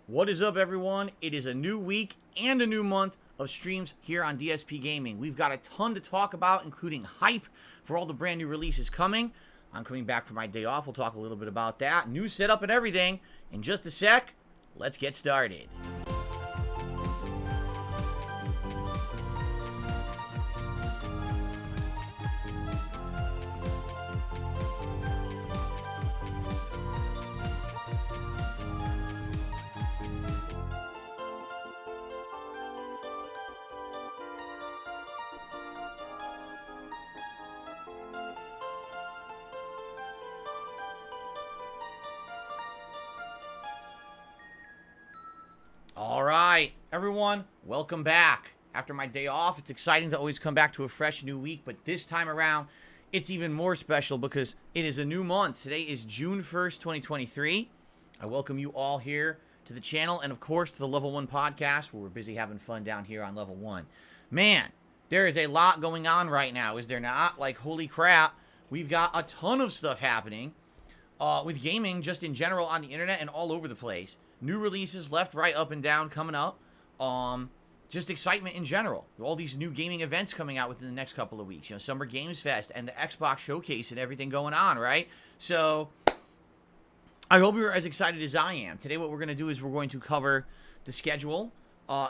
What is up, everyone? It is a new week and a new month of streams here on DSPGaming. We've got a ton to talk about, including hype for all the brand new releases coming. I'm coming back from my day off. We'll talk a little bit about that. New setup and everything. In just a sec, let's get started. All right, everyone, welcome back. After my day off, it's exciting to always come back to a fresh new week, but this time around, it's even more special because it is a new month. Today is June 1st, 2023. I welcome you all here to the channel and, of course, to the Level 1 podcast, where we're busy having fun down here on Level 1. Man, there is a lot going on right now, is there not? Like, holy crap, we've got a ton of stuff happening with gaming just in general on the internet and all over the place. New releases left, right, up, and down coming up. Just excitement in general. All these new gaming events coming out within the next couple of weeks. You know, Summer Games Fest and the Xbox Showcase and everything going on, right? So, I hope you're as excited as I am. Today what we're going to do is we're going to cover the schedule,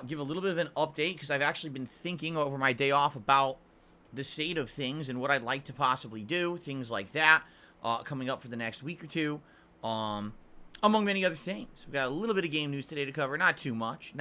give a little bit of an update, because I've actually been thinking over my day off about the state of things and what I'd like to possibly do, things like that, coming up for the next week or two. Among many other things. We've got a little bit of game news today to cover. Not too much,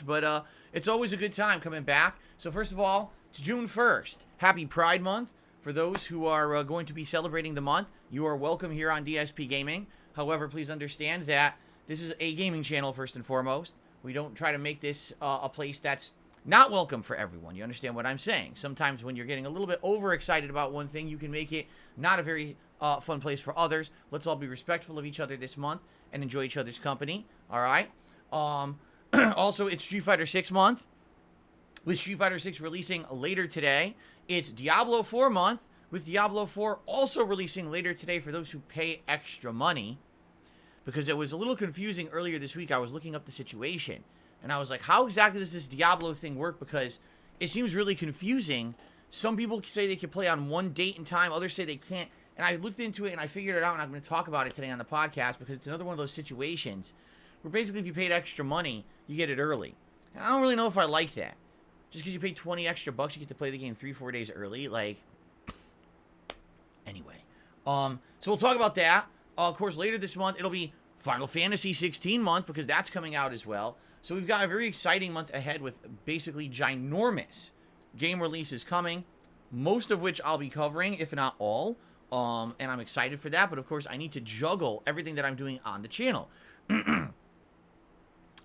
but it's always a good time coming back. So first of all, it's June 1st. Happy Pride Month. For those who are going to be celebrating the month, you are welcome here on DSP Gaming. However, please understand that this is a gaming channel first and foremost. We don't try to make this a place that's not welcome for everyone. You understand what I'm saying? Sometimes when you're getting a little bit overexcited about one thing, you can make it not a very fun place for others. Let's all be respectful of each other this month and enjoy each other's company. All right. Also, it's Street Fighter 6 month, with Street Fighter 6 releasing later today. It's Diablo 4 month, with Diablo 4 also releasing later today for those who pay extra money, because it was a little confusing earlier this week. I was looking up the situation, and I was like, how exactly does this Diablo thing work? Because it seems really confusing. Some people say they can play on one date and time, others say they can't. And I looked into it and I figured it out, and I'm going to talk about it today on the podcast, because it's another one of those situations where basically if you paid extra money, you get it early. And I don't really know if I like that. Just because you pay 20 extra bucks, you get to play the game 3-4 days early. Like, anyway. So we'll talk about that. Of course, later this month, it'll be Final Fantasy 16 month, because that's coming out as well. So we've got a very exciting month ahead with basically ginormous game releases coming, most of which I'll be covering, if not all. And I'm excited for that, but of course I need to juggle everything that I'm doing on the channel.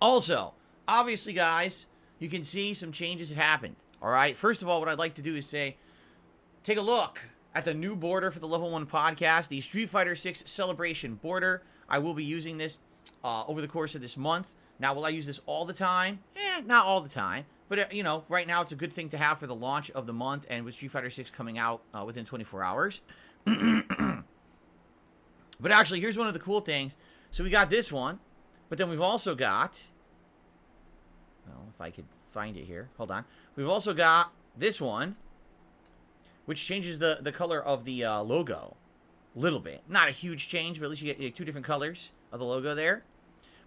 Also, obviously, guys, you can see some changes have happened. All right. First of all, what I'd like to do is say, take a look at the new border for the Level 1 podcast, the Street Fighter 6 Celebration border. I will be using this over the course of this month. Now, will I use this all the time? Not all the time. But, you know, right now it's a good thing to have for the launch of the month, and with Street Fighter 6 coming out within 24 hours. But actually, here's one of the cool things. So we got this one, but then we've also got, well, if I could find it here, hold on. We've also got this one, which changes the color of the logo a little bit. Not a huge change, but at least you get two different colors of the logo there.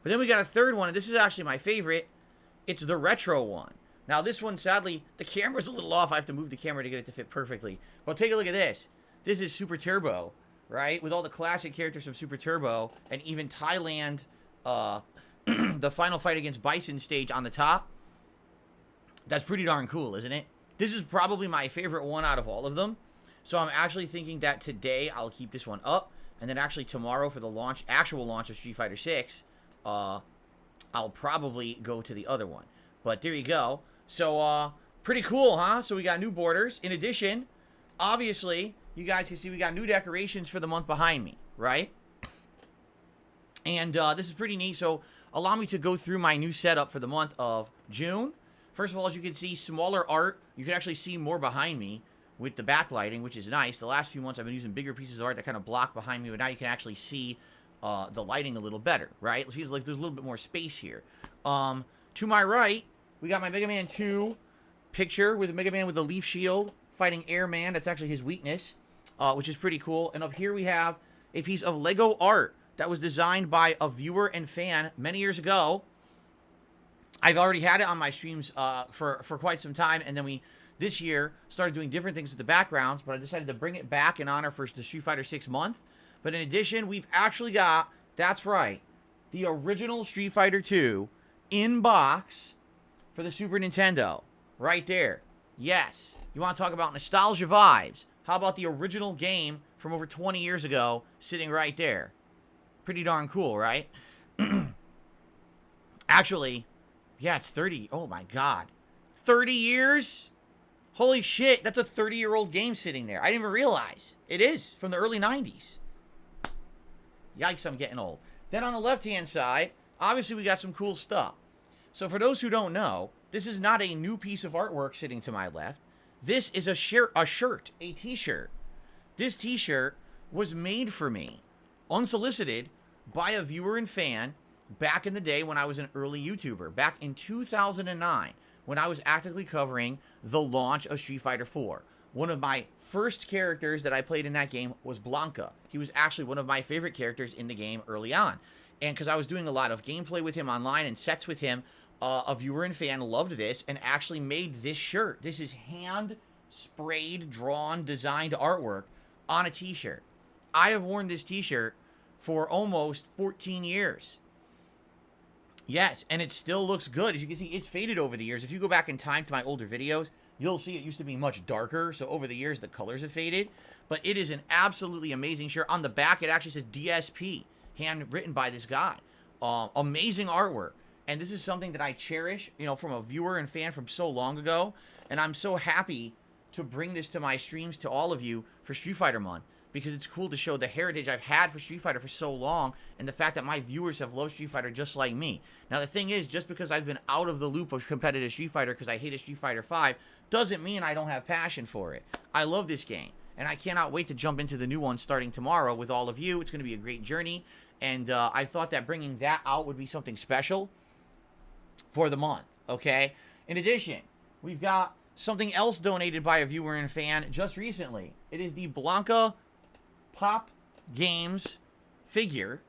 But then we got a third one, and this is actually my favorite. It's the retro one. Now, this one, sadly, the camera's a little off. I have to move the camera to get it to fit perfectly. But take a look at this. This is Super Turbo, right? With all the classic characters from Super Turbo, and even Thailand, the final fight against Bison stage on the top. That's pretty darn cool, isn't it? This is probably my favorite one out of all of them. So I'm actually thinking that today I'll keep this one up, and then actually tomorrow for the actual launch of Street Fighter 6, I'll probably go to the other one. But there you go. So, pretty cool, huh? So we got new borders. In addition, obviously, you guys can see we got new decorations for the month behind me, right? And this is pretty neat. So allow me to go through my new setup for the month of June. First of all, as you can see, smaller art. You can actually see more behind me with the backlighting, which is nice. The last few months I've been using bigger pieces of art that kind of block behind me, but now you can actually see the lighting a little better, right? It feels like there's a little bit more space here. To my right, we got my Mega Man 2 picture with Mega Man with the leaf shield fighting Airman. That's actually his weakness, which is pretty cool. And up here we have a piece of Lego art that was designed by a viewer and fan many years ago. I've already had it on my streams for quite some time, and then we, this year, started doing different things with the backgrounds, but I decided to bring it back in honor for the Street Fighter 6 month. But in addition, we've actually got, that's right, the original Street Fighter 2 in box for the Super Nintendo. Right there. Yes. You want to talk about nostalgia vibes? How about the original game from over 20 years ago sitting right there? Pretty darn cool, right? Actually, yeah, it's 30. Oh my god. 30 years? Holy shit, that's a 30-year-old game sitting there. I didn't even realize. It is, from the early 90s. Yikes, I'm getting old. Then on the left-hand side, obviously we got some cool stuff. So for those who don't know, this is not a new piece of artwork sitting to my left. This is a t-shirt. This t-shirt was made for me, unsolicited, by a viewer and fan back in the day when I was an early YouTuber, back in 2009, when I was actively covering the launch of Street Fighter 4. One of my first characters that I played in that game was Blanka. He was actually one of my favorite characters in the game early on. And because I was doing a lot of gameplay with him online and sets with him, a viewer and fan loved this and actually made this shirt. This is hand-sprayed, drawn, designed artwork on a t-shirt. I have worn this t-shirt for almost 14 years. Yes, and it still looks good. As you can see, it's faded over the years. If you go back in time to my older videos, you'll see it used to be much darker. So over the years, the colors have faded. But it is an absolutely amazing shirt. On the back, it actually says DSP, handwritten by this guy. Amazing artwork. And this is something that I cherish, you know, from a viewer and fan from so long ago. And I'm so happy to bring this to my streams to all of you for Street Fighter Month, because it's cool to show the heritage I've had for Street Fighter for so long, and the fact that my viewers have loved Street Fighter just like me. Now, the thing is, just because I've been out of the loop of competitive Street Fighter because I hated Street Fighter 5, doesn't mean I don't have passion for it. I love this game, and I cannot wait to jump into the new one starting tomorrow with all of you. It's going to be a great journey, and I thought that bringing that out would be something special for the month, okay? In addition, we've got something else donated by a viewer and fan just recently. It is the Blanka Pop Games figure,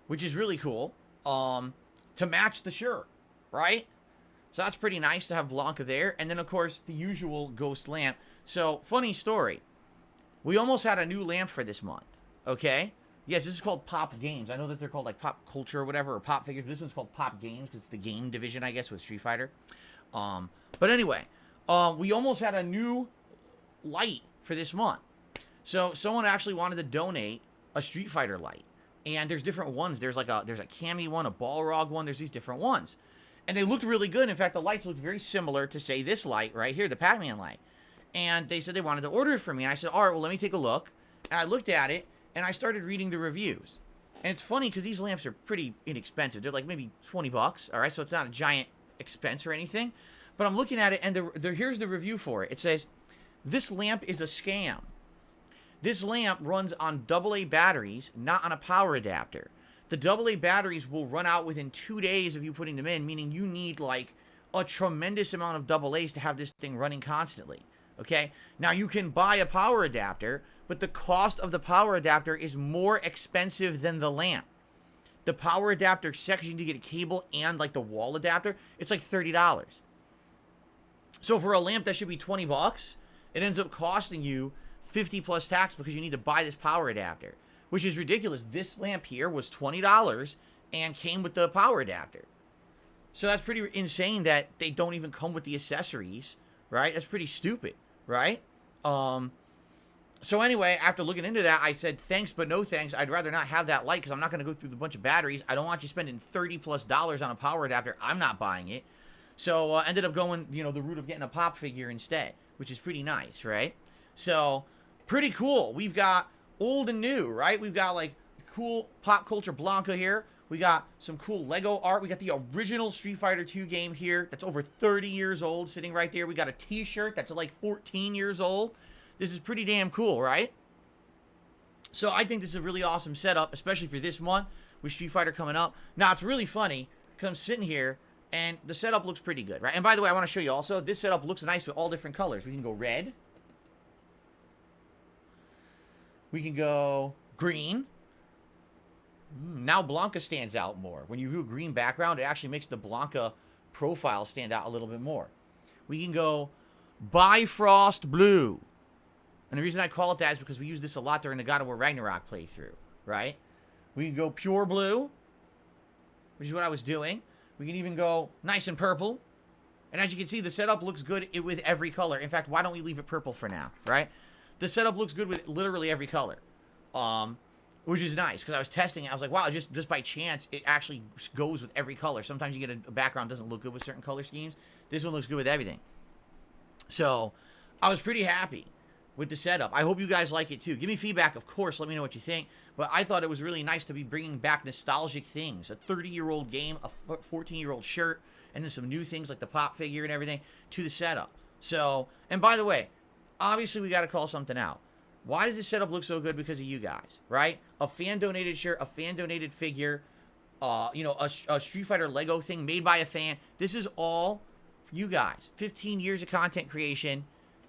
which is really cool, to match the shirt, right? So that's pretty nice to have Blanka there. And then, of course, the usual ghost lamp. So, funny story. We almost had a new lamp for this month, okay? Yes, this is called Pop Games. I know that they're called, like, Pop Culture or whatever, or Pop Figures, but this one's called Pop Games because it's the game division, I guess, with Street Fighter. But anyway, we almost had a new light for this month. So someone actually wanted to donate a Street Fighter light, and there's different ones. There's a Cammy one, a Balrog one. There's these different ones, and they looked really good. In fact, the lights looked very similar to, say, this light right here, the Pac-Man light. And they said they wanted to order it for me, and I said, all right, well, let me take a look. And I looked at it, and I started reading the reviews. And it's funny because these lamps are pretty inexpensive. They're like maybe 20 bucks, all right? So it's not a giant expense or anything. But I'm looking at it, and here's the review for it. It says, this lamp is a scam. This lamp runs on AA batteries, not on a power adapter. The AA batteries will run out within 2 days of you putting them in, meaning you need, like, a tremendous amount of AA's to have this thing running constantly, okay? Now, you can buy a power adapter, but the cost of the power adapter is more expensive than the lamp. The power adapter section to get a cable and, like, the wall adapter, it's like $30. So for a lamp that should be 20 bucks, it ends up costing you 50 plus tax because you need to buy this power adapter, which is ridiculous. This lamp here was $20 and came with the power adapter. So that's pretty insane that they don't even come with the accessories, right? That's pretty stupid, right? So anyway, after looking into that, I said, thanks, but no thanks. I'd rather not have that light because I'm not going to go through the bunch of batteries. I don't want you spending $30 plus on a power adapter. I'm not buying it. So ended up going, the route of getting a pop figure instead, which is pretty nice, right? So pretty cool. We've got old and new, right? We've got like cool pop culture Blanca here. We got some cool Lego art. We got the original Street Fighter 2 game here that's over 30 years old sitting right there. We got a t-shirt that's like 14 years old. This is pretty damn cool, right? So I think this is a really awesome setup, especially for this month with Street Fighter coming up. Now, it's really funny because I'm sitting here and the setup looks pretty good, right? And by the way, I want to show you also, this setup looks nice with all different colors. We can go red. We can go green. Now Blanca stands out more. When you do a green background, it actually makes the Blanca profile stand out a little bit more. We can go Bifrost Blue. And the reason I call it that is because we use this a lot during the God of War Ragnarok playthrough, right? We can go Pure Blue, which is what I was doing. We can even go nice and purple. And as you can see, the setup looks good with every color. In fact, why don't we leave it purple for now, right? The setup looks good with literally every color. Which is nice, because I was testing it. I was like, wow, just by chance, it actually goes with every color. Sometimes you get a background that doesn't look good with certain color schemes. This one looks good with everything. So, I was pretty happy with the setup. I hope you guys like it too. Give me feedback, of course. Let me know what you think. But I thought it was really nice to be bringing back nostalgic things. A 30-year-old game, a 14-year-old shirt, and then some new things like the pop figure and everything to the setup. So, and by the way, obviously we got to call something out. Why does this setup look so good? Because of you guys, right? A fan-donated shirt, a fan-donated figure, a Street Fighter Lego thing made by a fan. This is all for you guys. 15 years of content creation.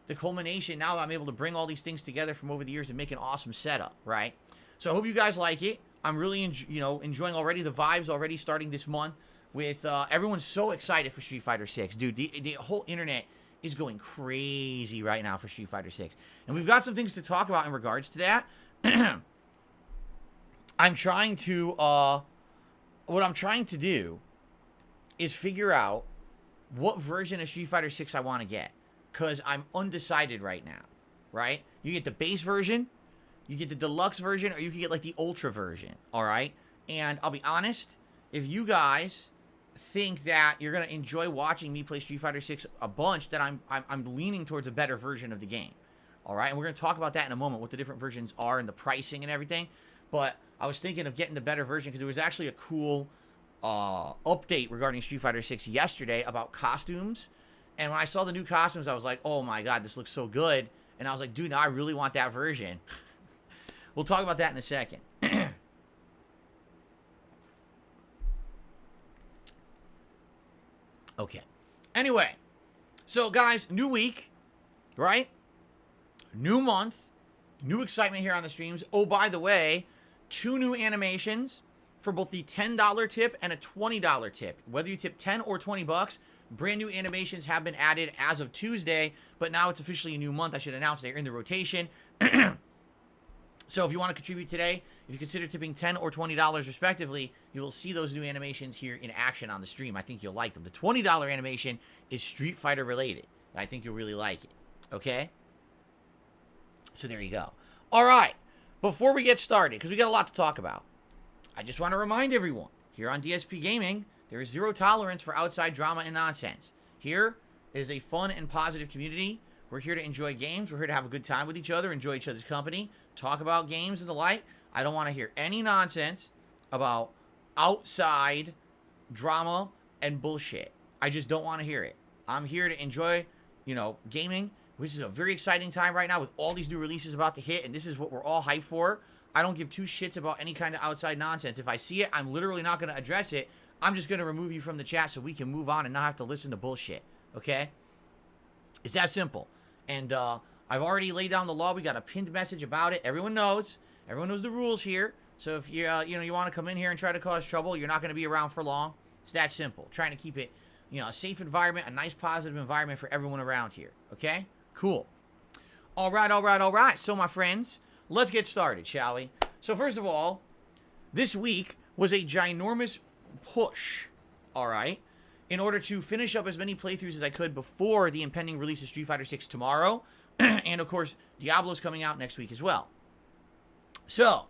The culmination, now that I'm able to bring all these things together from over the years and make an awesome setup, right? So I hope you guys like it. I'm really, enjoying already the vibes already starting this month with everyone's so excited for Street Fighter 6. Dude, the whole internet is going crazy right now for Street Fighter 6. And we've got some things to talk about in regards to that. I'm trying to, what I'm trying to do is figure out what version of Street Fighter 6 I want to get. Because I'm undecided right now, right? You get the base version, you get the deluxe version, or you can get like the ultra version, all right? And I'll be honest, if you guys think that you're gonna enjoy watching me play Street Fighter 6 a bunch, then I'm leaning towards a better version of the game. All right, and we're gonna talk about that in a moment, what the different versions are and the pricing and everything. But I was thinking of getting the better version because there was actually a cool update regarding Street Fighter 6 yesterday about costumes. And when I saw the new costumes, I was like, oh my god, this looks so good. And I was like, dude, now I really want that version. We'll talk about that in a second. Okay. Anyway, so guys, new week, right? New month, new excitement here on the streams. Oh, by the way, 2 new animations for both the $10 tip and a $20 tip. Whether you tip 10 or 20 bucks, brand new animations have been added as of Tuesday, but now it's officially a new month. I should announce they're in the rotation. So if you want to contribute today, if you consider tipping $10 or $20 respectively, you will see those new animations here in action on the stream. I think you'll like them. The $20 animation is Street Fighter related. I think you'll really like it. Okay? So there you go. All right. Before we get started, because we got a lot to talk about, I just want to remind everyone, here on DSP Gaming, there is zero tolerance for outside drama and nonsense. Here is a fun and positive community. We're here to enjoy games. We're here to have a good time with each other, enjoy each other's company, talk about games and the like. I don't want to hear any nonsense about outside drama and bullshit. I just don't want to hear it. I'm here to enjoy, gaming, which is a very exciting time right now with all these new releases about to hit, and this is what we're all hyped for. I don't give two shits about any kind of outside nonsense. If I see it, I'm literally not going to address it. I'm just going to remove you from the chat so we can move on and not have to listen to bullshit, okay? It's that simple. And I've already laid down the law. We got a pinned message about it. Everyone knows. Everyone knows the rules here. So if you you want to come in here and try to cause trouble, you're not going to be around for long. It's that simple. Trying to keep it, a safe environment, a nice positive environment for everyone around here, okay? Cool. All right. So my friends, let's get started, shall we? So first of all, this week was a ginormous push, all right, in order to finish up as many playthroughs as I could before the impending release of Street Fighter 6 tomorrow. And, of course, Diablo's coming out next week as well. So,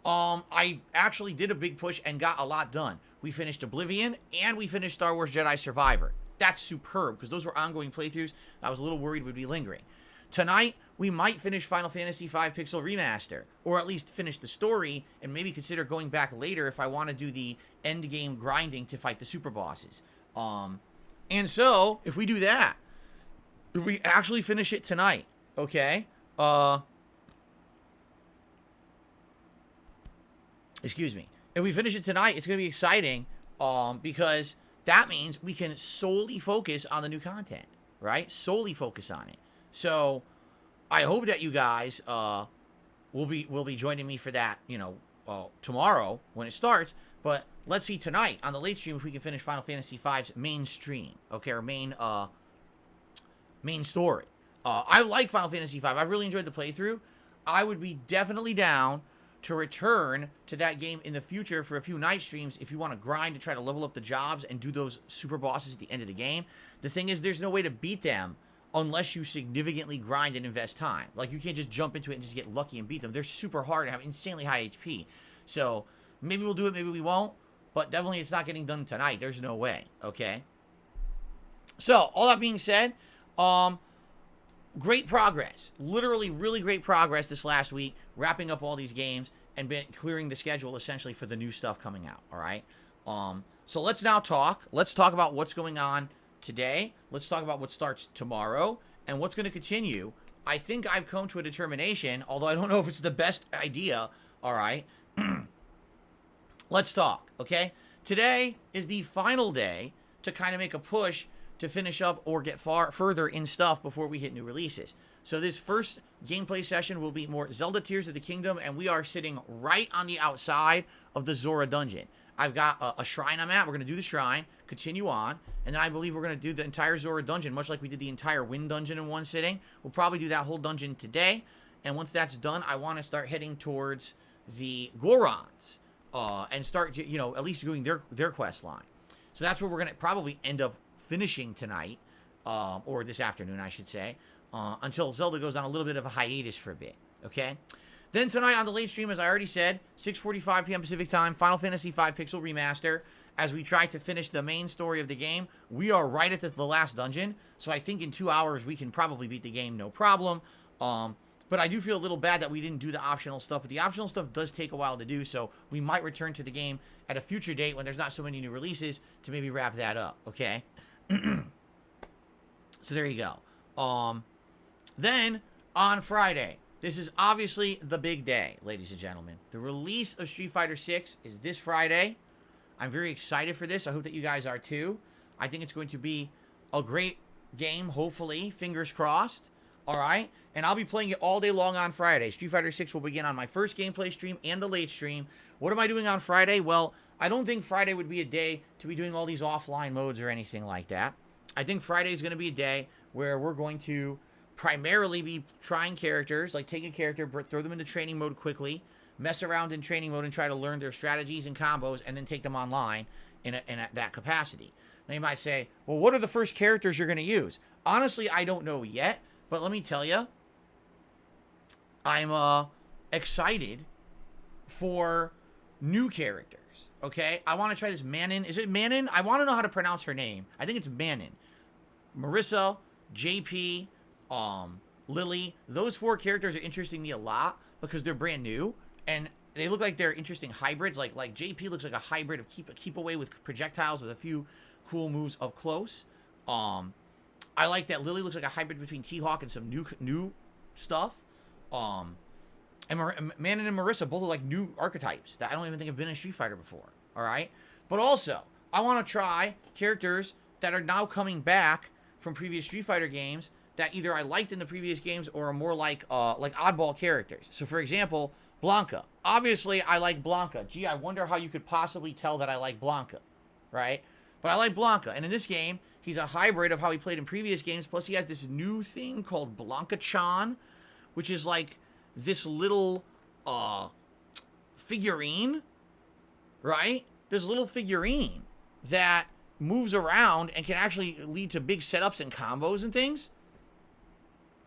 I actually did a big push and got a lot done. We finished Oblivion, and we finished Star Wars Jedi Survivor. that's superb, because those were ongoing playthroughs. I was a little worried would be lingering. Tonight, we might finish Final Fantasy V Pixel Remaster, or at least finish the story, and maybe consider going back later if I want to do the end game grinding to fight the super bosses. And so, if we do that, if we actually finish it tonight, okay? Excuse me. If we finish it tonight, it's going to be exciting, because that means we can solely focus on the new content, right? Solely focus on it. So, I hope that you guys will be joining me for that, tomorrow when it starts. But let's see tonight on the late stream if we can finish Final Fantasy V's main stream, okay, or main story. I like Final Fantasy V. I've really enjoyed the playthrough. I would be definitely down to return to that game in the future for a few night streams if you want to grind to try to level up the jobs and do those super bosses at the end of the game. The thing is, there's no way to beat them unless you significantly grind and invest time. Like, you can't just jump into it and just get lucky and beat them. They're super hard and have insanely high HP. So, maybe we'll do it, maybe we won't. But definitely it's not getting done tonight. There's no way, okay? So, all that being said, great progress. Literally really great progress this last week, wrapping up all these games and clearing the schedule essentially for the new stuff coming out, all right? So let's now talk. Let's talk about what's going on today. Let's talk about what starts tomorrow and what's going to continue. I think I've come to a determination, although I don't know if it's the best idea, all right? Let's talk, okay? Today is the final day to kind of make a push to finish up or get further in stuff before we hit new releases. So this first gameplay session will be more Zelda Tears of the Kingdom, and we are sitting right on the outside of the Zora dungeon. I've got a shrine I'm at. We're going to do the shrine, continue on, and then I believe we're going to do the entire Zora dungeon, much like we did the entire Wind dungeon in one sitting. We'll probably do that whole dungeon today, and once that's done, I want to start heading towards the Gorons, and start, at least doing their quest line. So that's where we're going to probably end up finishing tonight, or this afternoon, I should say, until Zelda goes on a little bit of a hiatus for a bit, okay? Then tonight on the late stream, as I already said, 6:45 p.m. Pacific Time, Final Fantasy V Pixel Remaster, as we try to finish the main story of the game. We are right at the last dungeon, so I think in 2 hours we can probably beat the game, no problem. But I do feel a little bad that we didn't do the optional stuff, but the optional stuff does take a while to do, so we might return to the game at a future date when there's not so many new releases to maybe wrap that up, okay? So there you go. Then, on Friday, this is obviously the big day, ladies and gentlemen. The release of Street Fighter 6 is this Friday. I'm very excited for this. I hope that you guys are too. I think it's going to be a great game, hopefully. Fingers crossed. All right? And I'll be playing it all day long on Friday. Street Fighter 6 will begin on my first gameplay stream and the late stream. What am I doing on Friday? Well, I don't think Friday would be a day to be doing all these offline modes or anything like that. I think Friday is going to be a day where we're going to primarily be trying characters, like take a character, throw them into training mode quickly, mess around in training mode and try to learn their strategies and combos, and then take them online in that capacity. Now you might say, well, what are the first characters you're going to use? Honestly, I don't know yet, but let me tell you, I'm excited for new characters, okay? I want to try this Manon. Is it Manon? I want to know how to pronounce her name. I think it's Manon. Marissa, JP, Lily. Those 4 characters are interesting me a lot because they're brand new and they look like they're interesting hybrids. Like JP looks like a hybrid of keep away with projectiles with a few cool moves up close. I like that Lily looks like a hybrid between T-Hawk and some new stuff. And Manon and Marissa both are like new archetypes that I don't even think have been in Street Fighter before. All right, but also I want to try characters that are now coming back from previous Street Fighter games that either I liked in the previous games or are more like oddball characters. So for example, Blanca. Obviously, I like Blanca. Gee, I wonder how you could possibly tell that I like Blanca, right? But I like Blanca, and in this game, he's a hybrid of how he played in previous games. Plus, he has this new thing called Blanca-chan, which is like this little figurine, right? This little figurine that moves around and can actually lead to big setups and combos and things.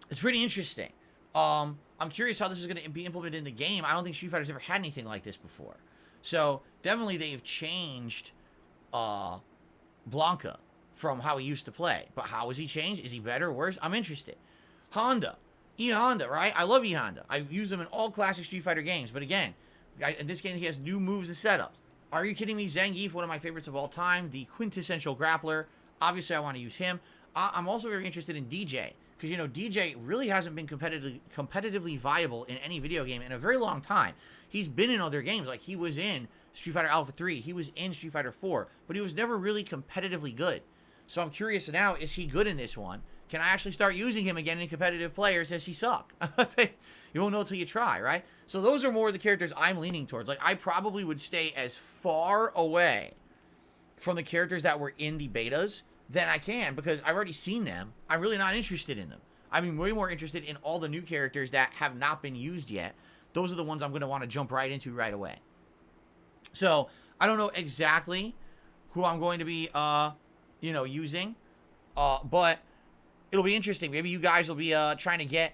It's pretty interesting. I'm curious how this is going to be implemented in the game. I don't think Street Fighter's ever had anything like this before. So, definitely they've changed Blanca from how he used to play. But how has he changed? Is he better or worse? I'm interested. Honda. E Honda, right? I love E Honda. I use them in all classic Street Fighter games. But again, in this game, he has new moves and setups. Are you kidding me? Zangief, one of my favorites of all time, the quintessential grappler. Obviously, I want to use him. I'm also very interested in DJ. Because, you know, DJ really hasn't been competitively viable in any video game in a very long time. He's been in other games. Like, he was in Street Fighter Alpha 3. He was in Street Fighter 4. But he was never really competitively good. So I'm curious now, is he good in this one? Can I actually start using him again in competitive players? Does he suck? You won't know until you try, right? So those are more the characters I'm leaning towards. Like, I probably would stay as far away from the characters that were in the betas than I can, because I've already seen them. I'm really not interested in them. I'm way more interested in all the new characters that have not been used yet. Those are the ones I'm going to want to jump right into right away. So, I don't know exactly who I'm going to be, using. But it'll be interesting. Maybe you guys will be trying to get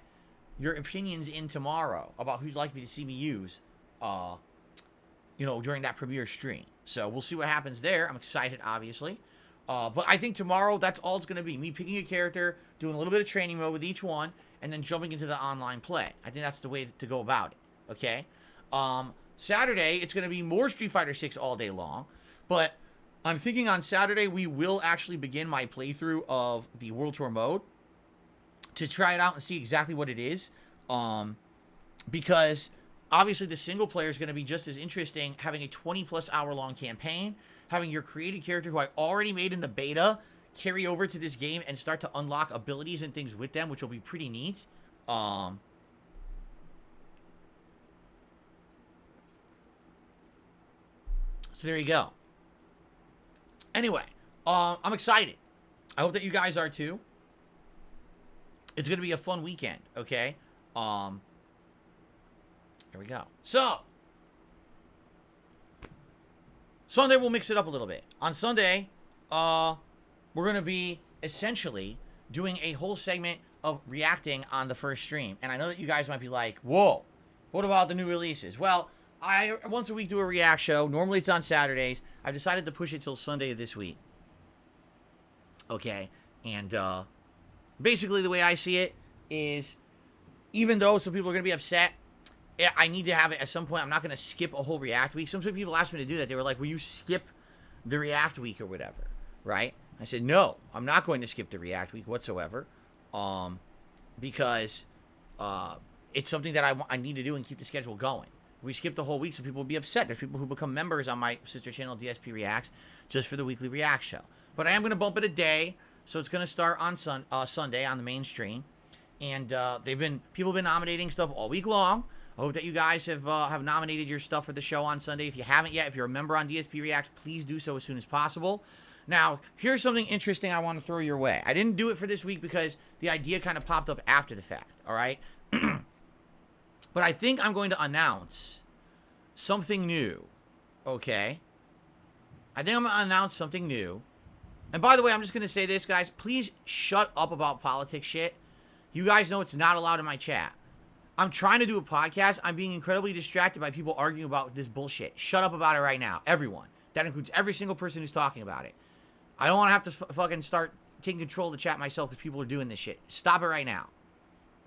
your opinions in tomorrow about who you'd like me to see me use, during that premiere stream. So we'll see what happens there. I'm excited, obviously. But I think tomorrow, that's all it's going to be. Me picking a character, doing a little bit of training mode with each one, and then jumping into the online play. I think that's the way to go about it, okay? Saturday, it's going to be more Street Fighter 6 all day long. But I'm thinking on Saturday, we will actually begin my playthrough of the World Tour mode to try it out and see exactly what it is. Because obviously the single player is going to be just as interesting, having a 20-plus hour-long campaign, having your created character who I already made in the beta carry over to this game and start to unlock abilities and things with them, which will be pretty neat. So there you go. Anyway, I'm excited. I hope that you guys are too. It's going to be a fun weekend, okay? Here we go. So, Sunday we'll mix it up a little bit. On Sunday, we're going to be essentially doing a whole segment of reacting on the first stream. And I know that you guys might be like, whoa, what about the new releases? Well, I once a week do a react show. Normally it's on Saturdays. I've decided to push it till Sunday of this week. Okay? And basically the way I see it is, even though some people are going to be upset, I need to have it at some point. I'm not going to skip a whole react week. Some people asked me to do that. They were like, will you skip the react week or whatever? Right? I said, no, I'm not going to skip the react week whatsoever. Because it's something that I need to do and keep the schedule going. We skip the whole week, so people will be upset. There's people who become members on my sister channel, DSP Reacts, just for the weekly react show. But I am going to bump it a day, so it's going to start on Sunday on the main stream. And people have been nominating stuff all week long. I hope that you guys have nominated your stuff for the show on Sunday. If you haven't yet, if you're a member on DSP Reacts, please do so as soon as possible. Now, here's something interesting I want to throw your way. I didn't do it for this week because the idea kind of popped up after the fact, all right? But I think I'm going to announce something new, okay? I think I'm going to announce something new. And by the way, I'm just going to say this, guys. Please shut up about politics shit. You guys know it's not allowed in my chat. I'm trying to do a podcast. I'm being incredibly distracted by people arguing about this bullshit. Shut up about it right now. Everyone. That includes every single person who's talking about it. I don't want to have to fucking start taking control of the chat myself because people are doing this shit. Stop it right now.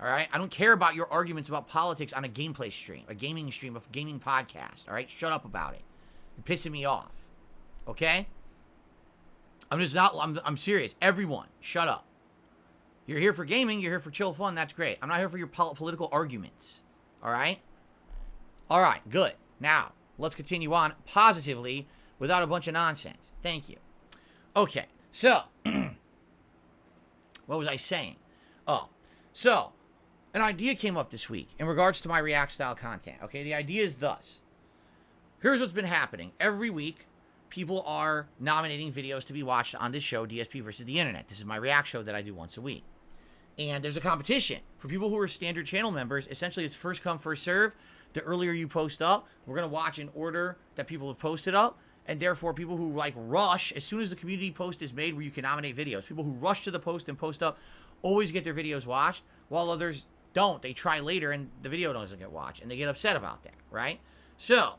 All right? I don't care about your arguments about politics on a gameplay stream, a gaming stream, a gaming podcast. All right? Shut up about it. You're pissing me off. Okay? I'm serious. Everyone, shut up. You're here for gaming. You're here for chill fun. That's great. I'm not here for your political arguments. All right? All right, good. Now, let's continue on positively without a bunch of nonsense. Thank you. Okay, so, what was I saying? Oh, so, an idea came up this week in regards to my React style content. Okay, the idea is thus. Here's what's been happening. Every week, people are nominating videos to be watched on this show, DSP versus the Internet. This is my React show that I do once a week. And there's a competition. For people who are standard channel members, essentially it's first come, first serve. The earlier you post up, we're going to watch in order that people have posted up. And therefore, people who rush, as soon as the community post is made where you can nominate videos, people who rush to the post and post up always get their videos watched, while others don't. They try later and the video doesn't get watched, and they get upset about that, right? So,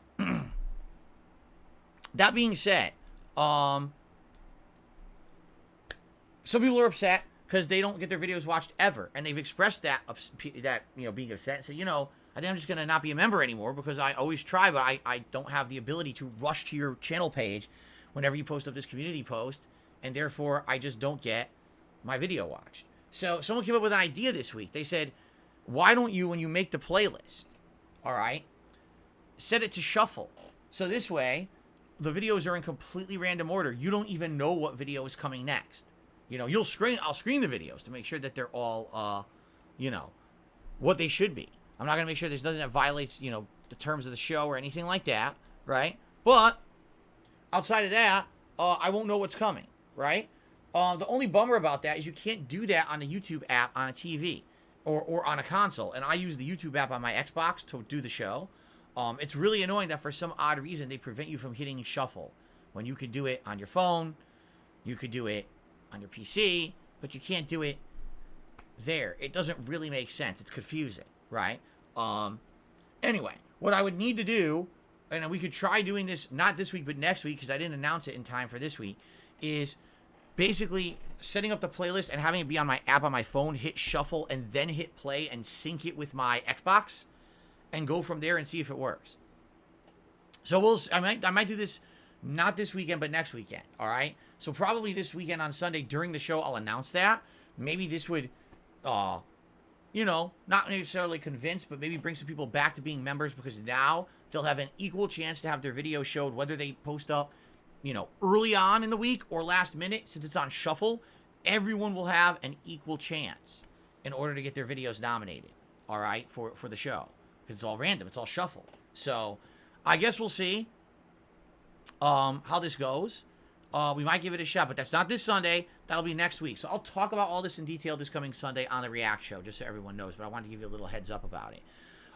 that being said, some people are upset because they don't get their videos watched ever, and they've expressed that being upset and said, I think I'm just gonna not be a member anymore because I always try, but I don't have the ability to rush to your channel page whenever you post up this community post, and therefore I just don't get my video watched. So someone came up with an idea this week. They said, why don't you, when you make the playlist, all right, set it to shuffle. So this way, the videos are in completely random order. You don't even know what video is coming next. I'll screen the videos to make sure that they're all, what they should be. I'm not going to make sure there's nothing that violates, the terms of the show or anything like that, right? But outside of that, I won't know what's coming, right? The only bummer about that is you can't do that on the YouTube app on a TV or on a console. And I use the YouTube app on my Xbox to do the show. It's really annoying that for some odd reason they prevent you from hitting shuffle when you could do it on your phone, you could do it on your PC, but you can't do it there. It doesn't really make sense. It's confusing, right? Anyway, what I would need to do, and we could try doing this not this week but next week because I didn't announce it in time for this week, is basically setting up the playlist and having it be on my app on my phone, hit shuffle, and then hit play and sync it with my Xbox and go from there and see if it works. So I might do this not this weekend but next weekend, all right? So probably this weekend on Sunday during the show I'll announce that. Maybe this would not necessarily convince, but maybe bring some people back to being members because now they'll have an equal chance to have their video showed whether they post up early on in the week or last minute. Since it's on shuffle, everyone will have an equal chance in order to get their videos nominated, all right, for the show. Because it's all random. It's all shuffle. So I guess we'll see how this goes. We might give it a shot, but that's not this Sunday. That'll be next week. So I'll talk about all this in detail this coming Sunday on the React show, just so everyone knows. But I wanted to give you a little heads up about it.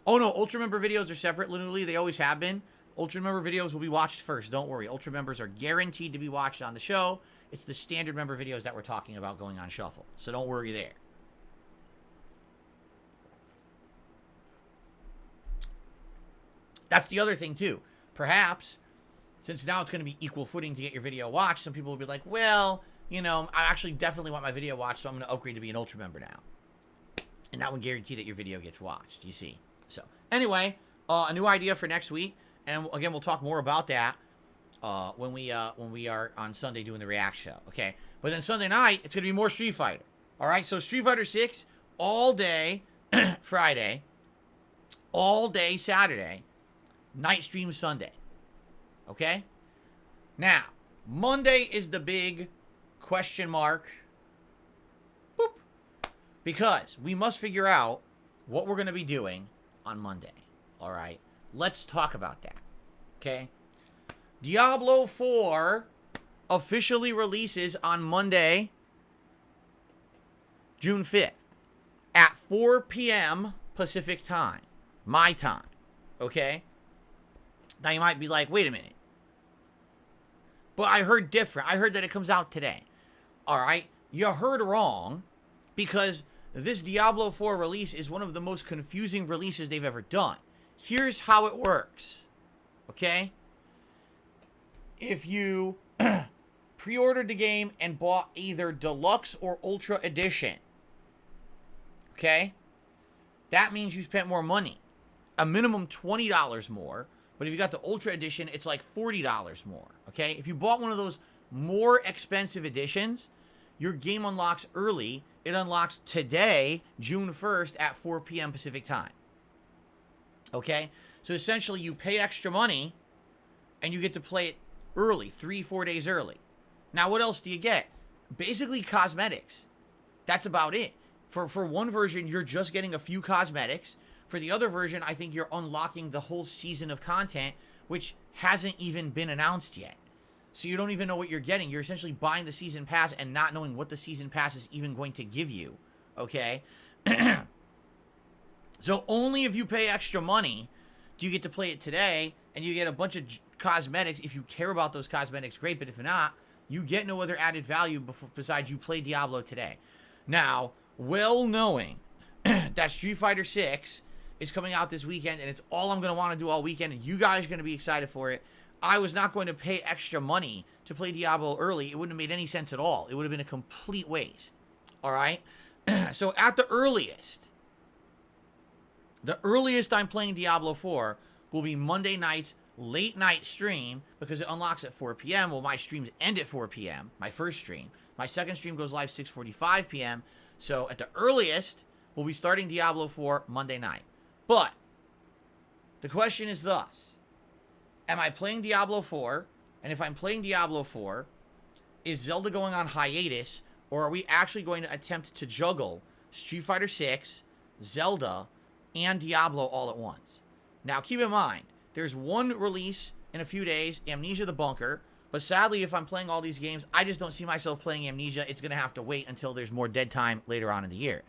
Oh, no. Ultra Member videos are separate, literally. They always have been. Ultra Member videos will be watched first. Don't worry. Ultra Members are guaranteed to be watched on the show. It's the standard member videos that we're talking about going on shuffle. So don't worry there. That's the other thing, too. Perhaps, since now it's going to be equal footing to get your video watched, some people will be like, well, I actually definitely want my video watched, so I'm going to upgrade to be an Ultra Member now. And that would guarantee that your video gets watched, you see. So, anyway, a new idea for next week. And again, we'll talk more about that when we are on Sunday doing the React show, okay? But then Sunday night, it's going to be more Street Fighter, all right? So Street Fighter 6 all day Friday, all day Saturday, night stream Sunday, okay? Now, Monday is the big question mark, boop, because we must figure out what we're going to be doing on Monday, all right? Let's talk about that, okay? Diablo 4 officially releases on Monday, June 5th, at 4 p.m. Pacific time, my time, okay? Now, you might be like, wait a minute. But I heard different. I heard that it comes out today, all right? You heard wrong, because this Diablo 4 release is one of the most confusing releases they've ever done. Here's how it works, okay? If you pre-ordered the game and bought either Deluxe or Ultra Edition, okay, that means you spent more money. A minimum $20 more, but if you got the Ultra Edition, it's like $40 more, okay? If you bought one of those more expensive editions, your game unlocks early. It unlocks today, June 1st at 4 p.m. Pacific time. Okay, so essentially you pay extra money and you get to play it early, 3-4 days early. Now, what else do you get? Basically cosmetics. That's about it. For one version, you're just getting a few cosmetics. For the other version, I think you're unlocking the whole season of content, which hasn't even been announced yet. So you don't even know what you're getting. You're essentially buying the season pass and not knowing what the season pass is even going to give you. Okay? So only if you pay extra money do you get to play it today, and you get a bunch of cosmetics. If you care about those cosmetics, great, but if not, you get no other added value besides you play Diablo today. Now, well knowing that Street Fighter 6 is coming out this weekend, and it's all I'm going to want to do all weekend, and you guys are going to be excited for it, I was not going to pay extra money to play Diablo early, it wouldn't have made any sense at all. It would have been a complete waste. All right? So at the earliest I'm playing Diablo 4 will be Monday night's late night stream because it unlocks at 4 p.m. Well, my streams end at 4 p.m., my first stream. My second stream goes live 6:45 p.m. So at the earliest, we'll be starting Diablo 4 Monday night. But the question is thus. Am I playing Diablo 4? And if I'm playing Diablo 4, is Zelda going on hiatus? Or are we actually going to attempt to juggle Street Fighter 6, Zelda, and Diablo all at once? Now, keep in mind, there's one release in a few days, Amnesia the Bunker. But sadly, if I'm playing all these games, I just don't see myself playing Amnesia. It's going to have to wait until there's more dead time later on in the year.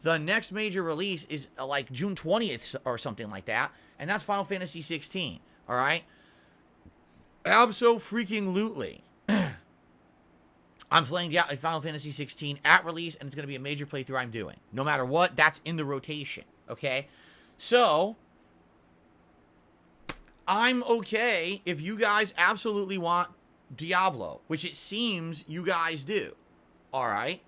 The next major release is like June 20th or something like that. And that's Final Fantasy 16. All right? Abso-freaking-lutely. I'm playing Final Fantasy 16 at release, and it's going to be a major playthrough I'm doing. No matter what, that's in the rotation. Okay? So I'm okay if you guys absolutely want Diablo, which it seems you guys do. All right?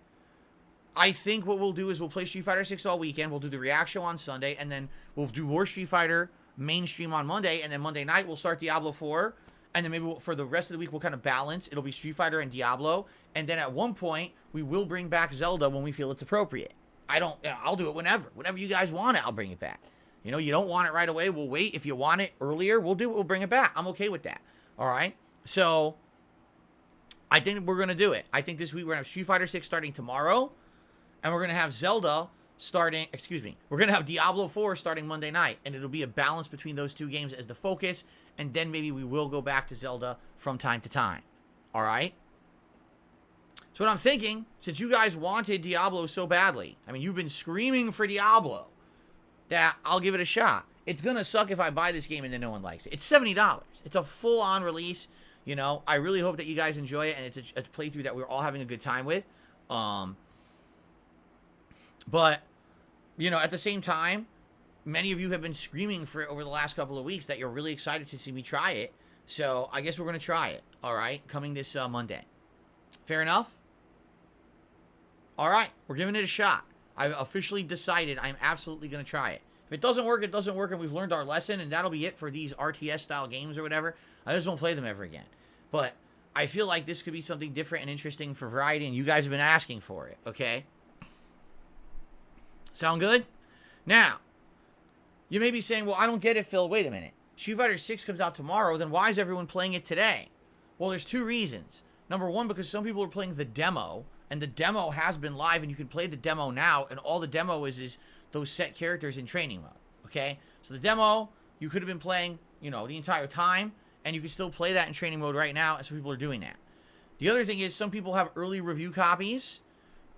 I think what we'll do is we'll play Street Fighter 6 all weekend. We'll do the React Show on Sunday, and then we'll do more Street Fighter mainstream on Monday, and then Monday night we'll start Diablo 4, and then maybe for the rest of the week we'll kind of balance. It'll be Street Fighter and Diablo, and then at one point we will bring back Zelda when we feel it's appropriate. I'll do it whenever you guys want it. I'll bring it back. You know, you don't want it right away, we'll wait. If you want it earlier, we'll bring it back. I'm okay with that. All right? So I think we're going to do it. I think this week we're going to have Street Fighter 6 starting tomorrow, and we're going to have Zelda starting, we're going to have Diablo 4 starting Monday night, and it'll be a balance between those two games as the focus, and then maybe we will go back to Zelda from time to time. All right? So what I'm thinking, since you guys wanted Diablo so badly, I mean, you've been screaming for Diablo, that I'll give it a shot. It's going to suck if I buy this game and then no one likes it. It's $70. It's a full-on release. You know, I really hope that you guys enjoy it, and it's a playthrough that we're all having a good time with. But, you know, at the same time, many of you have been screaming for it over the last couple of weeks that you're really excited to see me try it. So I guess we're going to try it, all right, coming this Monday. Fair enough? All right, we're giving it a shot. I've officially decided I'm absolutely going to try it. If it doesn't work, it doesn't work, and we've learned our lesson, and that'll be it for these RTS-style games or whatever. I just won't play them ever again. But I feel like this could be something different and interesting for variety, and you guys have been asking for it, okay? Sound good? Now, you may be saying, well, I don't get it, Phil. Wait a minute. Street Fighter 6 comes out tomorrow, then why is everyone playing it today? Well, there's two reasons. Number one, because some people are playing the demo, and the demo has been live, and you can play the demo now, and all the demo is those set characters in training mode, okay? So the demo, you could have been playing, you know, the entire time, and you can still play that in training mode right now, and some people are doing that. The other thing is some people have early review copies,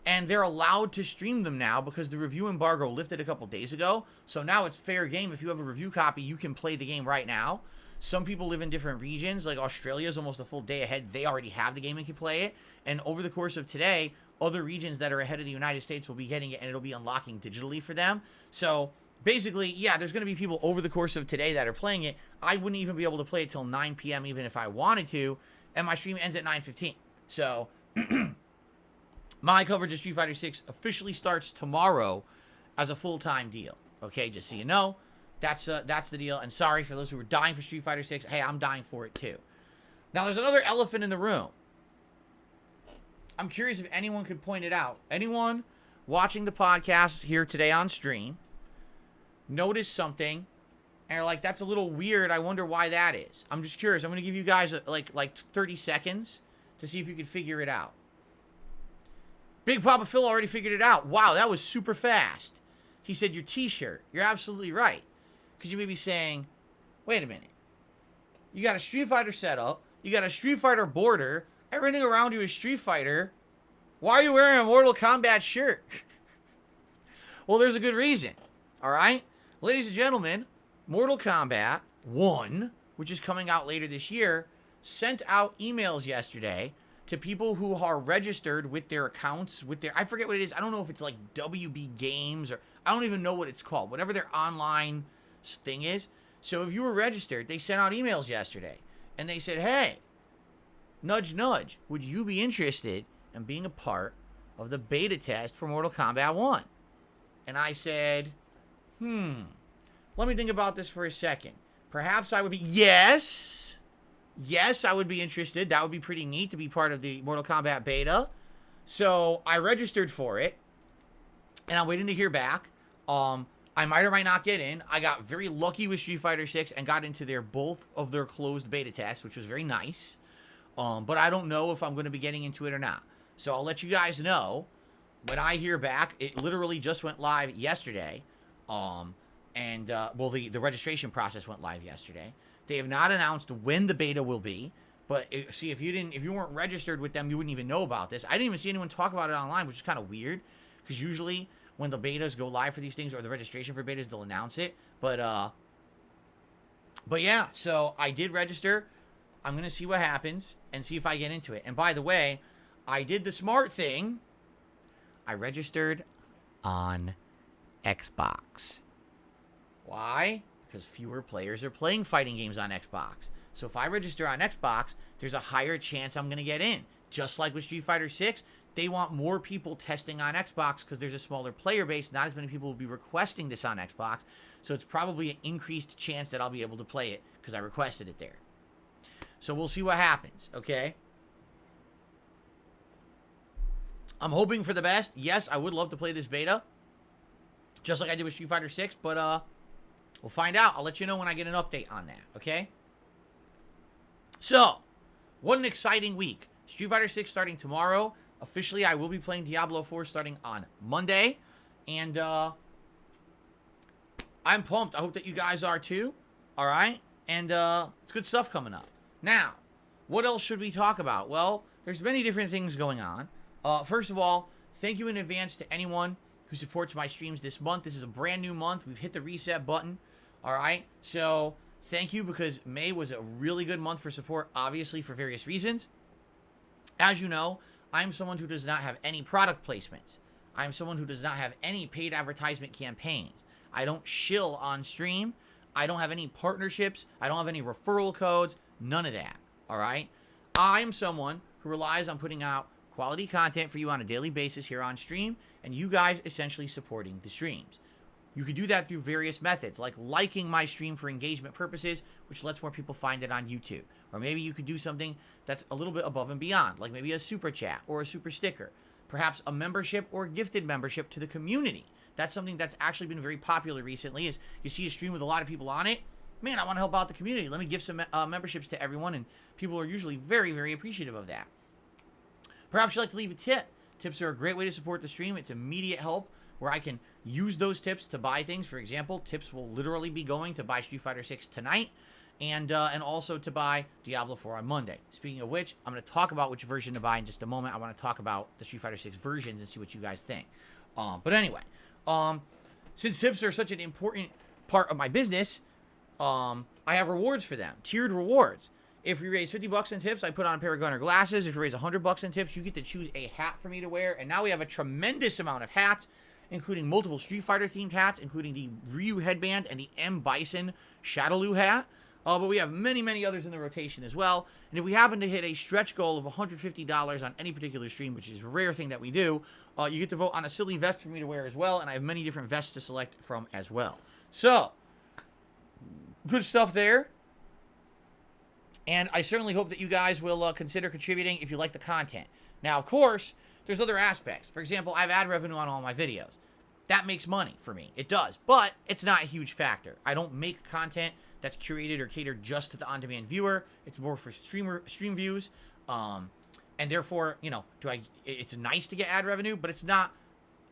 and they're allowed to stream them now because the review embargo lifted a couple days ago, so now it's fair game. If you have a review copy, you can play the game right now. Some people live in different regions, like Australia is almost a full day ahead. They already have the game and can play it, and over the course of today, other regions that are ahead of the United States will be getting it, and it'll be unlocking digitally for them. So basically, yeah, there's going to be people over the course of today that are playing it. I wouldn't even be able to play it till 9 p.m. even if I wanted to, and my stream ends at 9:15. So my coverage of Street Fighter 6 officially starts tomorrow as a full-time deal. Okay, just so you know, that's the deal. And sorry for those who were dying for Street Fighter 6. Hey, I'm dying for it too. Now, there's another elephant in the room. I'm curious if anyone could point it out. Anyone watching the podcast here today on stream notice something and are like, that's a little weird. I wonder why that is. I'm just curious. I'm going to give you guys like 30 seconds to see if you can figure it out. Big Papa Phil already figured it out. Wow, that was super fast. He said your t-shirt. You're absolutely right. Because you may be saying, wait a minute. You got a Street Fighter setup. You got a Street Fighter border. Everything around you is Street Fighter. Why are you wearing a Mortal Kombat shirt? Well, there's a good reason. All right? Ladies and gentlemen, Mortal Kombat 1, which is coming out later this year, sent out emails yesterday to people who are registered with their accounts, I forget what it is. I don't know if it's like WB Games or I don't even know what it's called. Whatever their online thing is. So if you were registered, they sent out emails yesterday. and they said, hey, nudge, nudge, would you be interested in being a part of the beta test for Mortal Kombat 1? And I said, let me think about this for a second. Perhaps I would be, yes, I would be interested. That would be pretty neat to be part of the Mortal Kombat beta. So I registered for it, and I'm waiting to hear back. I might or might not get in. I got very lucky with Street Fighter 6 and got into both of their closed beta tests, which was very nice. But I don't know if I'm going to be getting into it or not. So I'll let you guys know when I hear back. It literally just went live yesterday. Well, the registration process went live yesterday. They have not announced when the beta will be. But see, if you weren't registered with them, you wouldn't even know about this. I didn't even see anyone talk about it online, which is kind of weird, because usually when the betas go live for these things, or the registration for betas, they'll announce it. But yeah, so I did register. I'm going to see what happens and see if I get into it. And by the way, I did the smart thing. I registered on Xbox. Why? Because fewer players are playing fighting games on Xbox. So if I register on Xbox, there's a higher chance I'm going to get in. Just like with Street Fighter 6, they want more people testing on Xbox because there's a smaller player base. Not as many people will be requesting this on Xbox. So it's probably an increased chance that I'll be able to play it because I requested it there. So we'll see what happens, okay? I'm hoping for the best. Yes, I would love to play this beta, just like I did with Street Fighter 6, but we'll find out. I'll let you know when I get an update on that, okay? So, what an exciting week. Street Fighter 6 starting tomorrow. Officially, I will be playing Diablo 4 starting on Monday. And I'm pumped. I hope that you guys are too. All right? And it's good stuff coming up. Now, what else should we talk about? Well, there's many different things going on. First of all, thank you in advance to anyone who supports my streams this month. This is a brand new month. We've hit the reset button. All right? So, thank you, because May was a really good month for support, obviously, for various reasons. As you know, I'm someone who does not have any product placements. I'm someone who does not have any paid advertisement campaigns. I don't shill on stream. I don't have any partnerships. I don't have any referral codes. None of that. All right? I'm someone who relies on putting out quality content for you on a daily basis here on stream, and you guys essentially supporting the streams. You could do that through various methods, like liking my stream for engagement purposes, which lets more people find it on YouTube. Or maybe you could do something that's a little bit above and beyond, like maybe a super chat or a super sticker. Perhaps a membership or gifted membership to the community. That's something that's actually been very popular recently, is you see a stream with a lot of people on it. Man, I want to help out the community. Let me give some memberships to everyone, and people are usually very, very appreciative of that. Perhaps you'd like to leave a tip. Tips are a great way to support the stream. It's immediate help where I can use those tips to buy things. For example, tips will literally be going to buy Street Fighter 6 tonight, and also to buy Diablo 4 on Monday. Speaking of which, I'm going to talk about which version to buy in just a moment. I want to talk about the Street Fighter 6 versions and see what you guys think. But anyway, since tips are such an important part of my business, I have rewards for them, tiered rewards. If you raise 50 bucks in tips, I put on a pair of Gunner glasses. If you raise 100 bucks in tips, you get to choose a hat for me to wear. And now we have a tremendous amount of hats, including multiple Street Fighter themed hats, including the Ryu headband and the M. Bison Shadowloo hat. But we have many, many others in the rotation as well. And if we happen to hit a stretch goal of $150 on any particular stream, which is a rare thing that we do, you get to vote on a silly vest for me to wear as well. And I have many different vests to select from as well. So, good stuff there. And I certainly hope that you guys will consider contributing if you like the content. Now, of course, there's other aspects. For example, I have ad revenue on all my videos. That makes money for me. It does. But it's not a huge factor. I don't make content that's curated or catered just to the on-demand viewer. It's more for stream views. And therefore, you know, it's nice to get ad revenue, but it's not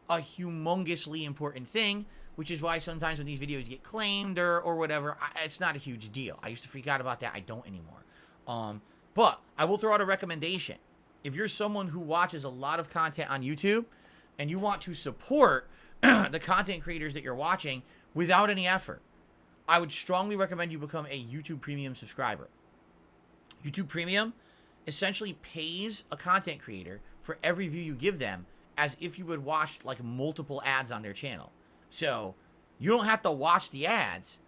a humongously important thing, which is why sometimes when these videos get claimed or whatever, it's not a huge deal. I used to freak out about that. I don't anymore. But I will throw out a recommendation. If you're someone who watches a lot of content on YouTube and you want to support the content creators that you're watching without any effort, I would strongly recommend you become a YouTube Premium subscriber. YouTube Premium essentially pays a content creator for every view you give them, as if you would watch like multiple ads on their channel. So you don't have to watch the ads,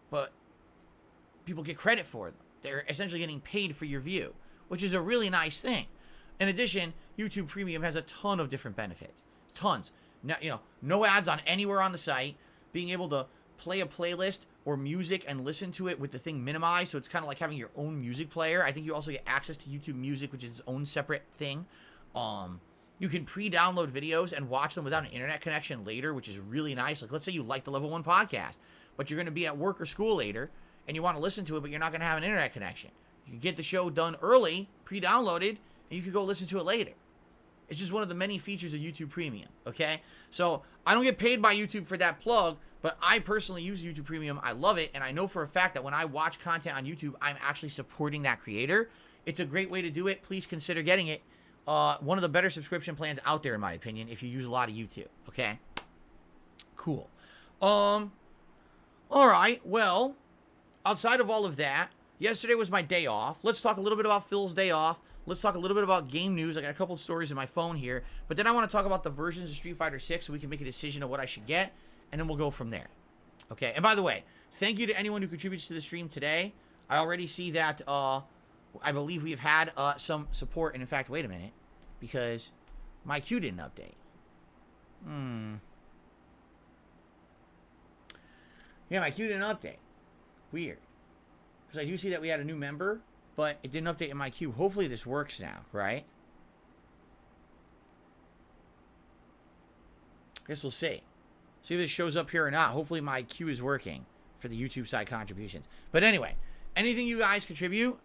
but people get credit for them. they're essentially getting paid for your view, which is a really nice thing. In addition, YouTube Premium has a ton of different benefits. Tons. Now, no ads on anywhere on the site, being able to play a playlist or music and listen to it with the thing minimized, so it's kind of like having your own music player. I think you also get access to YouTube Music, which is its own separate thing. You can pre-download videos and watch them without an internet connection later, which is really nice. Like, let's say you like the Level 1 podcast, but you're going to be at work or school later, and you want to listen to it, but you're not going to have an internet connection. You can get the show done early, pre-downloaded, and you can go listen to it later. It's just one of the many features of YouTube Premium, okay? So, I don't get paid by YouTube for that plug, but I personally use YouTube Premium. I love it, and I know for a fact that when I watch content on YouTube, I'm actually supporting that creator. It's a great way to do it. Please consider getting it. One of the better subscription plans out there, in my opinion, if you use a lot of YouTube, okay? Cool. All right, well, outside of all of that, yesterday was my day off. Let's talk a little bit about Phil's day off. Let's talk a little bit about game news. I got a couple of stories in my phone here, but then I want to talk about the versions of Street Fighter 6 so we can make a decision of what I should get, and then we'll go from there. Okay, and by the way, thank you to anyone who contributes to the stream today. I already see that, I believe we've had some support, and in fact, wait a minute, because my queue didn't update. Yeah, my queue didn't update. Weird. Because I do see that we had a new member, but it didn't update in my queue. Hopefully this works now, right? Guess we'll see. See if this shows up here or not. Hopefully my queue is working for the YouTube side contributions. But anyway, anything you guys contribute,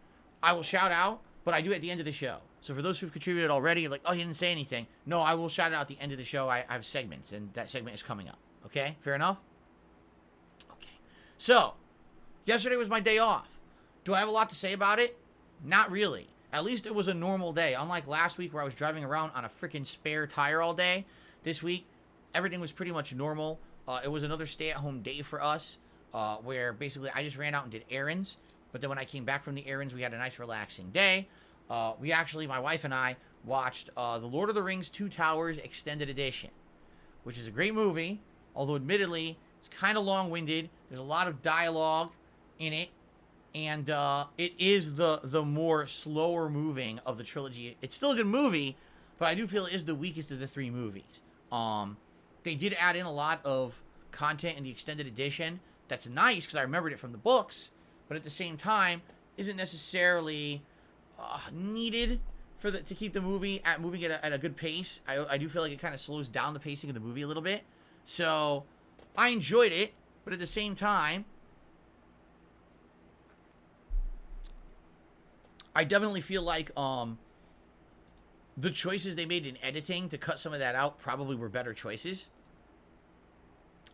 I will shout out, but I do at the end of the show. So for those who've contributed already, like, oh, you didn't say anything. No, I will shout it out at the end of the show. I have segments, and that segment is coming up. Okay? Fair enough? Okay. So, yesterday was my day off. Do I have a lot to say about it? Not really. At least it was a normal day. Unlike last week where I was driving around on a freaking spare tire all day, this week, everything was pretty much normal. It was another stay-at-home day for us, where basically I just ran out and did errands. But then when I came back from the errands, we had a nice relaxing day. We actually, my wife and I, watched The Lord of the Rings 2 Towers Extended Edition, which is a great movie, although admittedly, it's kind of long-winded. There's a lot of dialogue in it, and it is the more slower-moving of the trilogy. It's still a good movie, but I do feel it is the weakest of the three movies. They did add in a lot of content in the Extended Edition. That's nice, because I remembered it from the books, but at the same time, isn't necessarily needed for to keep the movie moving at a good pace. I do feel like it kind of slows down the pacing of the movie a little bit. So, I enjoyed it, but at the same time, I definitely feel like the choices they made in editing to cut some of that out probably were better choices.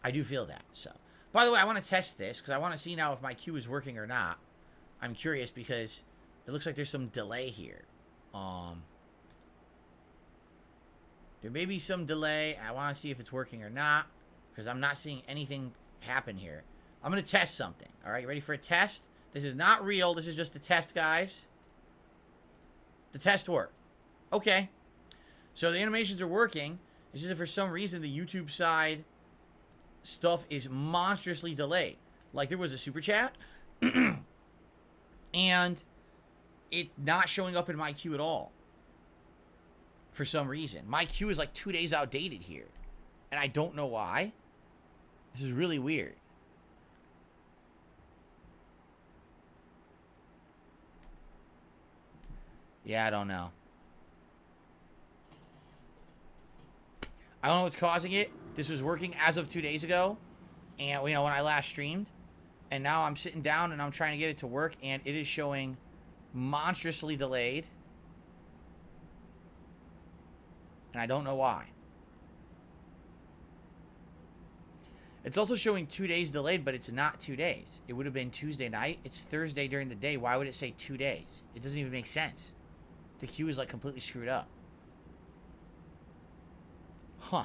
I do feel that, so. By the way, I want to test this, because I want to see now if my queue is working or not. I'm curious, because it looks like there's some delay here. There may be some delay. I want to see if it's working or not, because I'm not seeing anything happen here. I'm going to test something. All right, you ready for a test? This is not real. This is just a test, guys. The test worked. Okay. So the animations are working. It's just that for some reason, the YouTube side stuff is monstrously delayed. Like, there was a super chat, and it's not showing up in my queue at all. For some reason. My queue is like 2 days outdated here. And I don't know why. This is really weird. Yeah, I don't know. I don't know what's causing it. This was working as of 2 days ago. And, when I last streamed. And now I'm sitting down and I'm trying to get it to work. And it is showing monstrously delayed. And I don't know why. It's also showing 2 days delayed, but it's not 2 days. It would have been Tuesday night. It's Thursday during the day. Why would it say 2 days? It doesn't even make sense. The queue is like completely screwed up. Huh.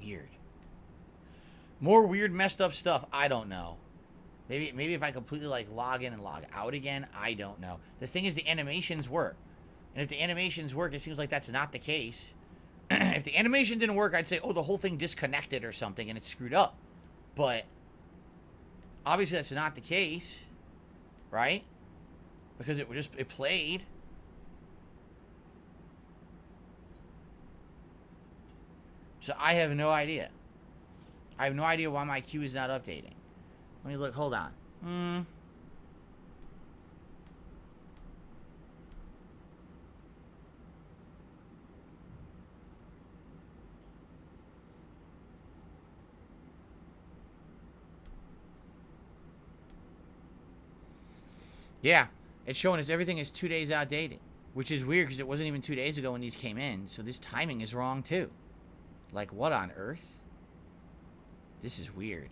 Weird. More weird, messed up stuff. I don't know. Maybe if I completely like log in and log out again, I don't know. The thing is, the animations work. And if the animations work, it seems like that's not the case. If the animation didn't work, I'd say, oh, the whole thing disconnected or something and it's screwed up. But obviously that's not the case, right? Because it played. So I have no idea. I have no idea why my queue is not updating. Let me look. Hold on. Yeah, it's showing us everything is 2 days outdated, which is weird because it wasn't even 2 days ago when these came in. So this timing is wrong too. Like, what on earth? This is weird.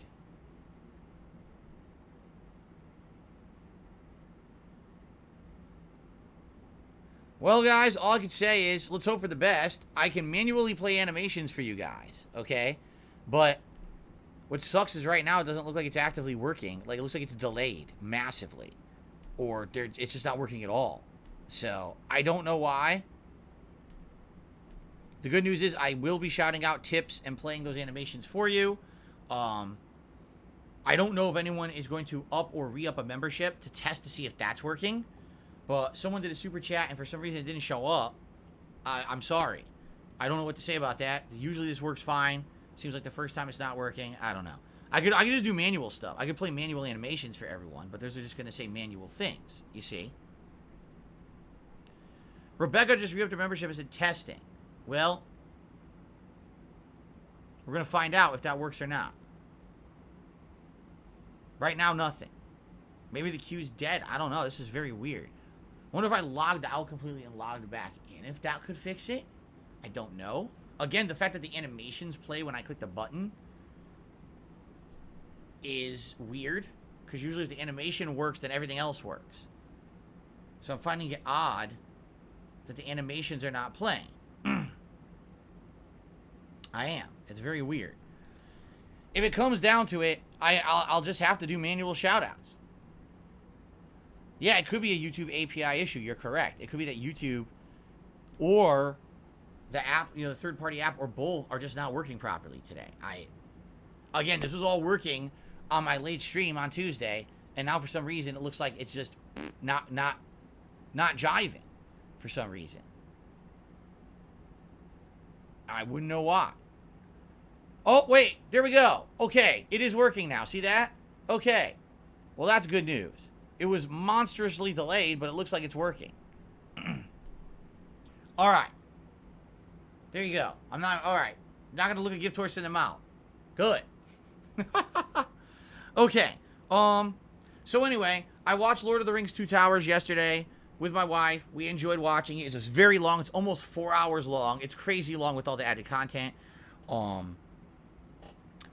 Well, guys, all I can say is let's hope for the best. I can manually play animations for you guys, okay? But what sucks is right now it doesn't look like it's actively working. Like, it looks like it's delayed massively. Or it's just not working at all. So, I don't know why. The good news is I will be shouting out tips and playing those animations for you. I don't know if anyone is going to up or re-up a membership to test to see if that's working. But someone did a super chat and for some reason it didn't show up. I'm sorry. I don't know what to say about that. Usually this works fine. Seems like the first time it's not working. I don't know. I could just do manual stuff. I could play manual animations for everyone, but those are just going to say manual things, you see. Rebecca just re-upped her membership and said testing. Well, we're going to find out if that works or not. Right now, nothing. Maybe the queue's dead. I don't know. This is very weird. I wonder if I logged out completely and logged back in, if that could fix it. I don't know. Again, the fact that the animations play when I click the button is weird. Because usually if the animation works, then everything else works. So I'm finding it odd that the animations are not playing. I am. It's very weird. If it comes down to it, I'll just have to do manual shoutouts. Yeah, it could be a YouTube API issue. You're correct. It could be that YouTube or the app, you know, the third-party app or both are just not working properly today. Again, this was all working on my late stream on Tuesday, and now for some reason it looks like it's just not jiving for some reason. I wouldn't know why. Oh, wait, there we go. Okay, it is working now. See that? Okay. Well, that's good news. It was monstrously delayed, but it looks like it's working. All right. There you go. All right. Not going to look a gift horse in the mouth. Good. Okay. So anyway, I watched Lord of the Rings 2 Towers yesterday with my wife. We enjoyed watching it. It's just very long. It's almost 4 hours long. It's crazy long with all the added content.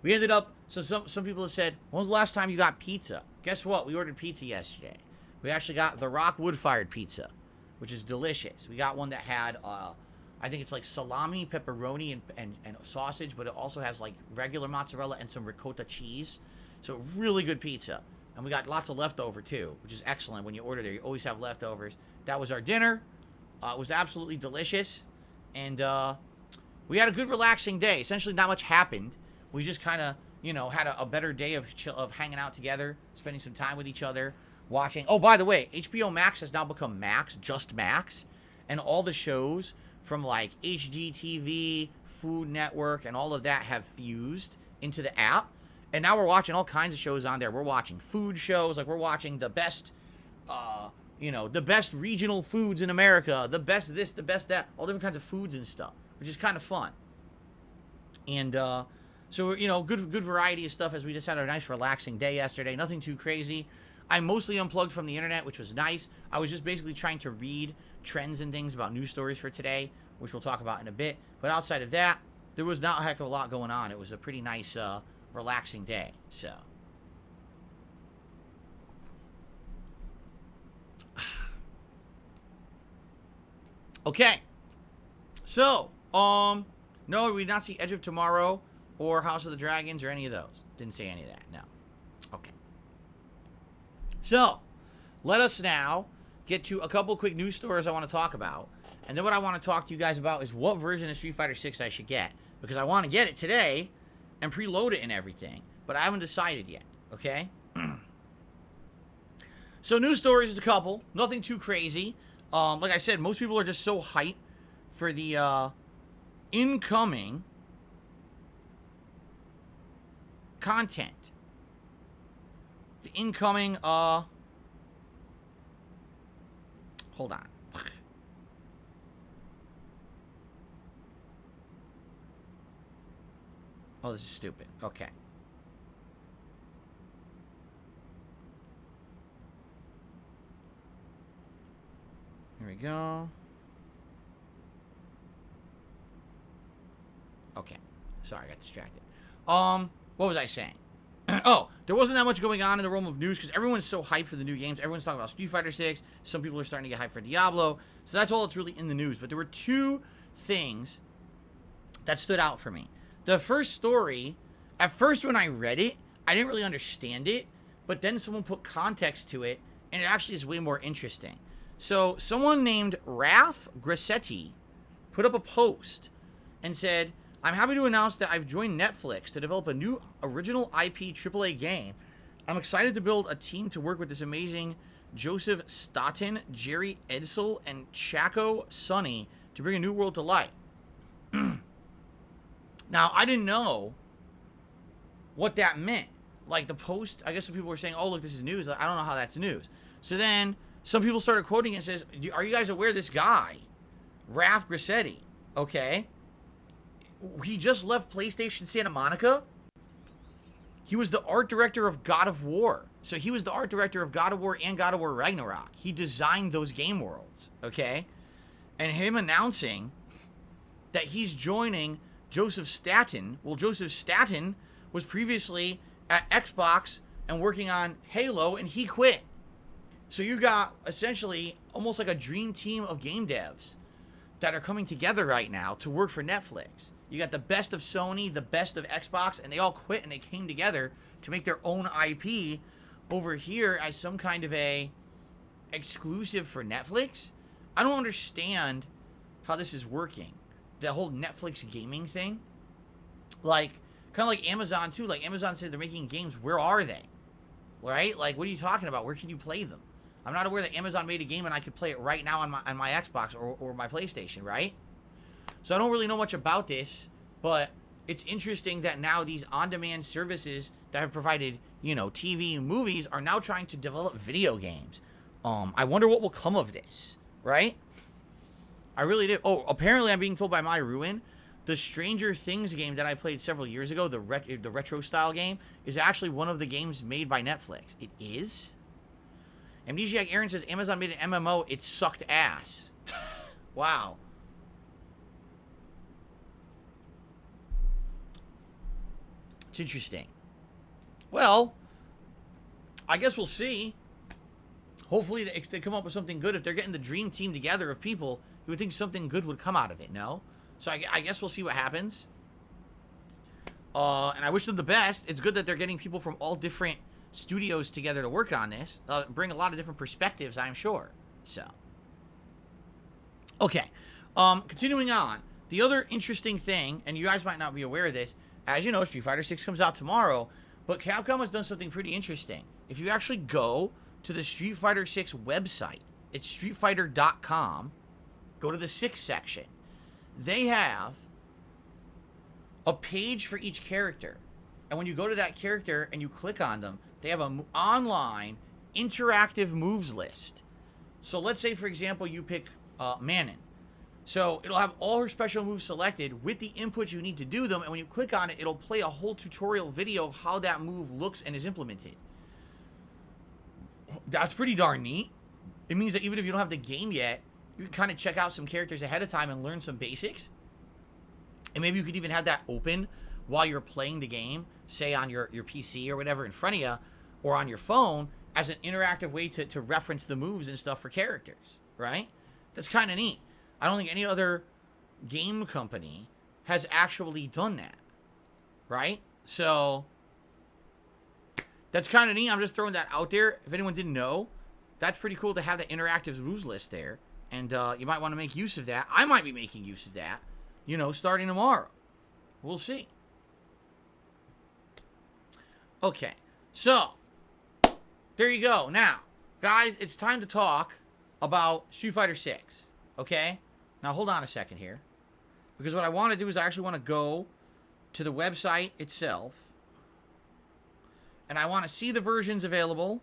We ended up, so some people have said, when was the last time you got pizza? Guess what? We ordered pizza yesterday. We actually got the Rock wood-fired pizza, which is delicious. We got one that had, I think it's like salami, pepperoni, and sausage, but it also has like regular mozzarella and some ricotta cheese. So really good pizza. And we got lots of leftover too, which is excellent. When you order there, you always have leftovers. That was our dinner. It was absolutely delicious. And we had a good relaxing day. Essentially not much happened. We just kind of, you know, had a better day of hanging out together, spending some time with each other, watching. Oh, by the way, HBO Max has now become Max, just Max. And all the shows from like HGTV, Food Network, and all of that have fused into the app. And now we're watching all kinds of shows on there. We're watching food shows. Like, we're watching the best, the best regional foods in America. The best this, the best that. All different kinds of foods and stuff, which is kind of fun. And, so, you know, good variety of stuff as we just had a nice relaxing day yesterday. Nothing too crazy. I mostly unplugged from the internet, which was nice. I was just basically trying to read trends and things about news stories for today, which we'll talk about in a bit. But outside of that, there was not a heck of a lot going on. It was a pretty nice, relaxing day. So. Okay. So, no, we did not see Edge of Tomorrow or House of the Dragons or any of those. Didn't say any of that, no. Okay. So, let us now get to a couple quick news stories I want to talk about. And then what I want to talk to you guys about is what version of Street Fighter 6 I should get. Because I want to get it today and preload it and everything. but I haven't decided yet, okay? So news stories is a couple. Nothing too crazy. Like I said, most people are just so hyped for the incoming content. The incoming, hold on. Oh, this is stupid. Okay. Here we go. Okay. Sorry, I got distracted. What was I saying? Oh, there wasn't that much going on in the realm of news because everyone's so hyped for the new games. Everyone's talking about Street Fighter 6. Some people are starting to get hyped for Diablo. So that's all that's really in the news. But there were two things that stood out for me. The first story, at first when I read it, I didn't really understand it. But then someone put context to it, and it actually is way more interesting. So someone named Raf Grassetti put up a post and said, I'm happy to announce that I've joined Netflix to develop a new original IP AAA game. I'm excited to build a team to work with this amazing Joseph Staten, Jerry Edsel, and Chaco Sonny to bring a new world to light. Now, I didn't know what that meant. Like the post, I guess some people were saying, oh, look, this is news. I don't know how that's news. So then some people started quoting it and says, are you guys aware of this guy, Raf Grassetti? Okay. He just left PlayStation Santa Monica. He was the art director of God of War. So he was the art director of God of War and God of War Ragnarok. He designed those game worlds, okay? And him announcing that he's joining Joseph Staten. Well, Joseph Staten was previously at Xbox and working on Halo, and he quit. So you got essentially almost like a dream team of game devs that are coming together right now to work for Netflix. You got the best of Sony, the best of Xbox, and they all quit and they came together to make their own IP over here as some kind of a exclusive for Netflix. I don't understand how this is working. The whole Netflix gaming thing. Like, kind of like Amazon too. Like Amazon says they're making games. Where are they? Right? Like, what are you talking about? Where can you play them? I'm not aware that Amazon made a game and I could play it right now on my Xbox or my PlayStation, right? So I don't really know much about this, but it's interesting that now these on-demand services that have provided, you know, TV and movies are now trying to develop video games. I wonder what will come of this, right? I really do. Oh, apparently I'm being told by My Ruin, the Stranger Things game that I played several years ago, the retro style game, is actually one of the games made by Netflix. It is? Amnesiac Aaron says Amazon made an MMO. It sucked ass. Wow. It's interesting. Well, I guess we'll see. Hopefully they come up with something good. If they're getting the dream team together of people, you would think something good would come out of it, no? So I guess we'll see what happens. And I wish them the best. It's good that they're getting people from all different studios together to work on this. Bring a lot of different perspectives, I'm sure. So. Okay. Continuing on. The other interesting thing, and you guys might not be aware of this, as you know, Street Fighter 6 comes out tomorrow, but Capcom has done something pretty interesting. If you actually go to the Street Fighter 6 website, it's streetfighter.com, go to the 6 section. They have a page for each character. And when you go to that character and you click on them, they have an online interactive moves list. So let's say, for example, you pick Manon. So it'll have all her special moves selected with the inputs you need to do them. And when you click on it, it'll play a whole tutorial video of how that move looks and is implemented. That's pretty darn neat. It means that even if you don't have the game yet, you can kind of check out some characters ahead of time and learn some basics. And maybe you could even have that open while you're playing the game, say on your PC or whatever in front of you, or on your phone, as an interactive way to reference the moves and stuff for characters, right? That's kind of neat. I don't think any other game company has actually done that, right? So that's kind of neat. I'm just throwing that out there. If anyone didn't know, that's pretty cool to have the interactive moves list there. And you might want to make use of that. I might be making use of that, you know, starting tomorrow. We'll see. Okay, so there you go. Now, guys, it's time to talk about Street Fighter 6. Okay? Now, hold on a second here. Because what I want to do is I actually want to go to the website itself. And I want to see the versions available.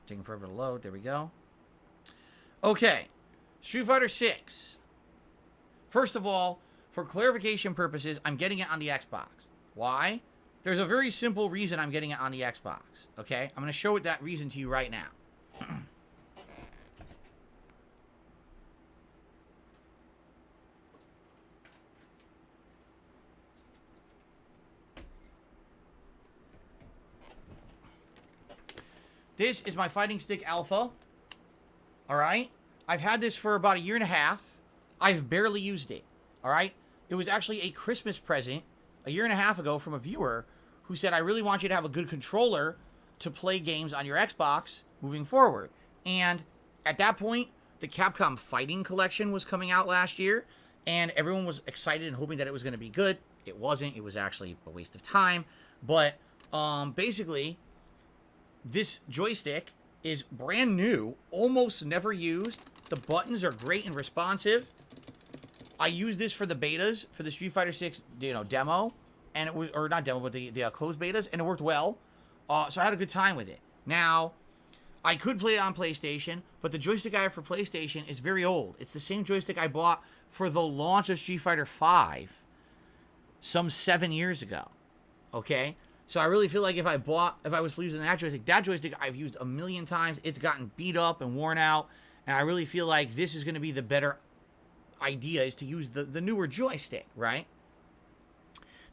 Taking forever to load. There we go. Okay. Street Fighter 6. First of all, for clarification purposes, I'm getting it on the Xbox. Why? There's a very simple reason I'm getting it on the Xbox. Okay? I'm going to show that reason to you right now. This is my Fighting Stick Alpha. Alright? I've had this for about 1.5 years. I've barely used it. Alright? It was actually a Christmas present 1.5 years ago from a viewer who said, I really want you to have a good controller to play games on your Xbox moving forward. And at that point, the Capcom Fighting Collection was coming out last year, and everyone was excited and hoping that it was going to be good. It wasn't. It was actually a waste of time. But basically, this joystick is brand new, almost never used. The buttons are great and responsive. I used this for the betas, for the Street Fighter 6, demo, and it was, or not demo, but the closed betas, and it worked well. So I had a good time with it. Now, I could play it on PlayStation, but the joystick I have for PlayStation is very old. It's the same joystick I bought for the launch of Street Fighter 5 some 7 years ago. Okay? So I really feel like if I was using that joystick I've used 1,000,000 times. It's gotten beat up and worn out, and I really feel like this is going to be the better idea, is to use the newer joystick, right?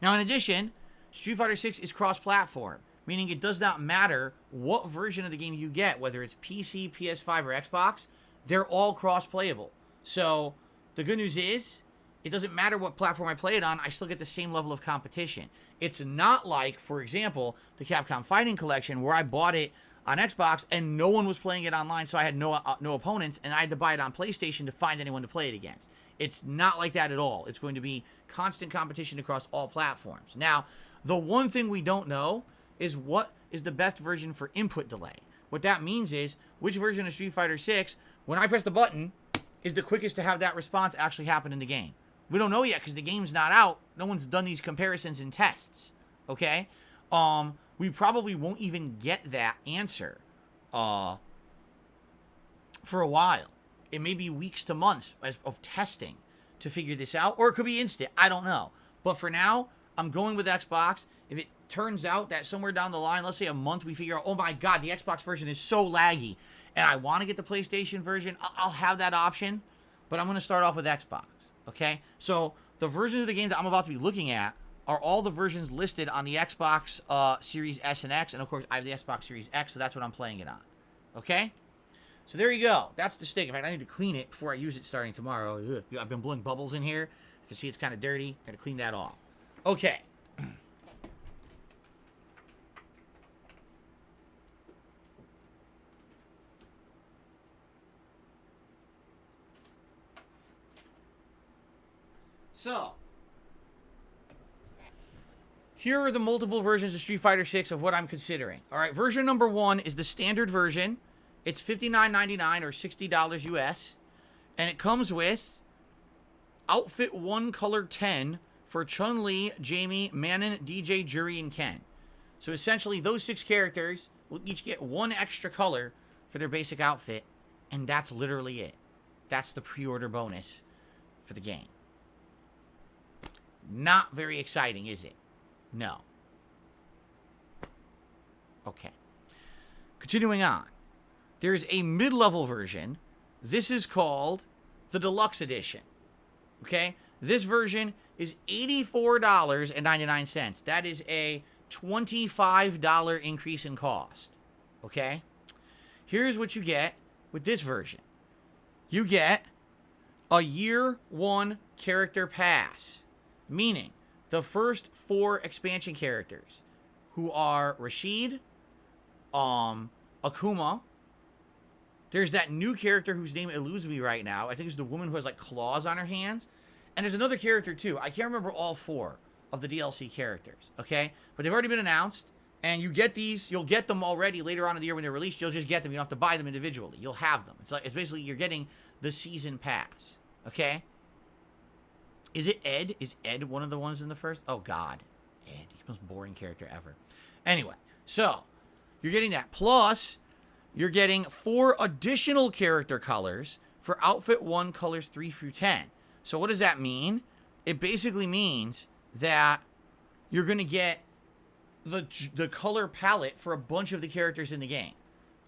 Now, in addition, Street Fighter 6 is cross-platform, meaning it does not matter what version of the game you get, whether it's PC, PS5, or Xbox, they're all cross-playable. So the good news is, it doesn't matter what platform I play it on, I still get the same level of competition. It's not like, for example, the Capcom Fighting Collection, where I bought it on Xbox and no one was playing it online, so I had no opponents, and I had to buy it on PlayStation to find anyone to play it against. It's not like that at all. It's going to be constant competition across all platforms. Now, the one thing we don't know is what is the best version for input delay. What that means is, which version of Street Fighter 6, when I press the button, is the quickest to have that response actually happen in the game. We don't know yet because the game's not out. No one's done these comparisons and tests. Okay? We probably won't even get that answer for a while. It may be weeks to months of testing to figure this out. Or it could be instant. I don't know. But for now, I'm going with Xbox. If it turns out that somewhere down the line, let's say a month, we figure out, oh my god, the Xbox version is so laggy, and I want to get the PlayStation version, I'll have that option. But I'm going to start off with Xbox. Okay? So the versions of the game that I'm about to be looking at are all the versions listed on the Xbox Series S and X. And, of course, I have the Xbox Series X, so that's what I'm playing it on. Okay? So there you go. That's the stick. In fact, I need to clean it before I use it starting tomorrow. Ugh. I've been blowing bubbles in here. You can see it's kind of dirty. Got to clean that off. Okay. So, here are the multiple versions of Street Fighter 6 of what I'm considering. All right, version number 1 is the standard version. It's $59.99 or $60 US, and it comes with Outfit 1 Color 10 for Chun-Li, Jamie, Manon, DJ, Jury, and Ken. So essentially, those 6 characters will each get 1 extra color for their basic outfit, and that's literally it. That's the pre-order bonus for the game. Not very exciting, is it? No. Okay. Continuing on. There's a mid-level version. This is called the Deluxe Edition. Okay? This version is $84.99. That is a $25 increase in cost. Okay? Here's what you get with this version. You get a year 1 character pass. Meaning, the first 4 expansion characters, who are Rashid, Akuma, There's that new character whose name eludes me right now. I think it's the woman who has like claws on her hands. And there's another character too. I can't remember all 4 of the DLC characters, okay? But they've already been announced. And you get these, you'll get them already later on in the year when they're released. You'll just get them. You don't have to buy them individually. You'll have them. It's basically you're getting the season pass, okay? Is it Ed? Is Ed one of the ones in the first? Oh, God. Ed. He's the most boring character ever. Anyway, so you're getting that. Plus, you're getting 4 additional character colors for Outfit 1, colors 3 through 10. So what does that mean? It basically means that you're going to get the color palette for a bunch of the characters in the game.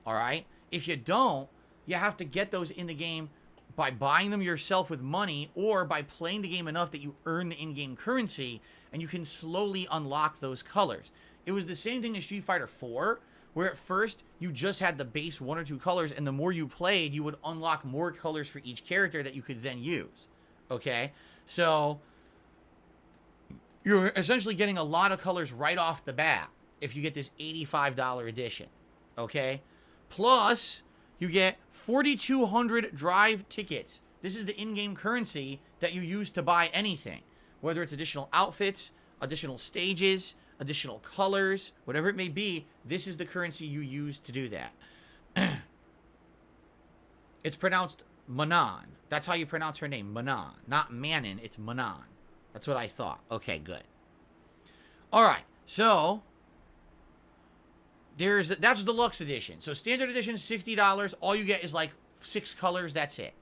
All right? If you don't, you have to get those in the game by buying them yourself with money or by playing the game enough that you earn the in-game currency and you can slowly unlock those colors. It was the same thing in Street Fighter 4, where at first you just had the base 1 or 2 colors, and the more you played, you would unlock more colors for each character that you could then use. Okay? So you're essentially getting a lot of colors right off the bat if you get this $85 edition, okay? Plus, you get 4,200 drive tickets. This is the in-game currency that you use to buy anything, whether it's additional outfits, additional stages, additional colors, whatever it may be. This is the currency you use to do that. It's pronounced Manon. That's how you pronounce her name, Manon. Not Manon, it's Manon. That's what I thought. Okay, good. All right, so that's deluxe edition. So standard edition is $60. All you get is like 6 colors. That's it.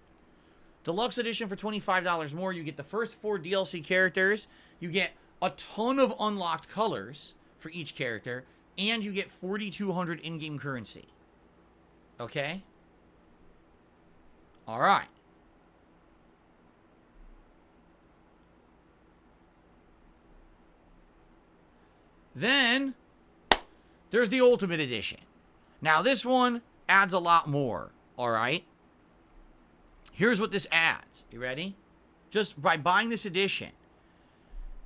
Deluxe edition for $25 more. You get the first 4 DLC characters. You get a ton of unlocked colors for each character, and you get 4,200 in-game currency. Okay. All right. Then, there's the Ultimate Edition. Now, this one adds a lot more, alright? Here's what this adds. You ready? Just by buying this edition,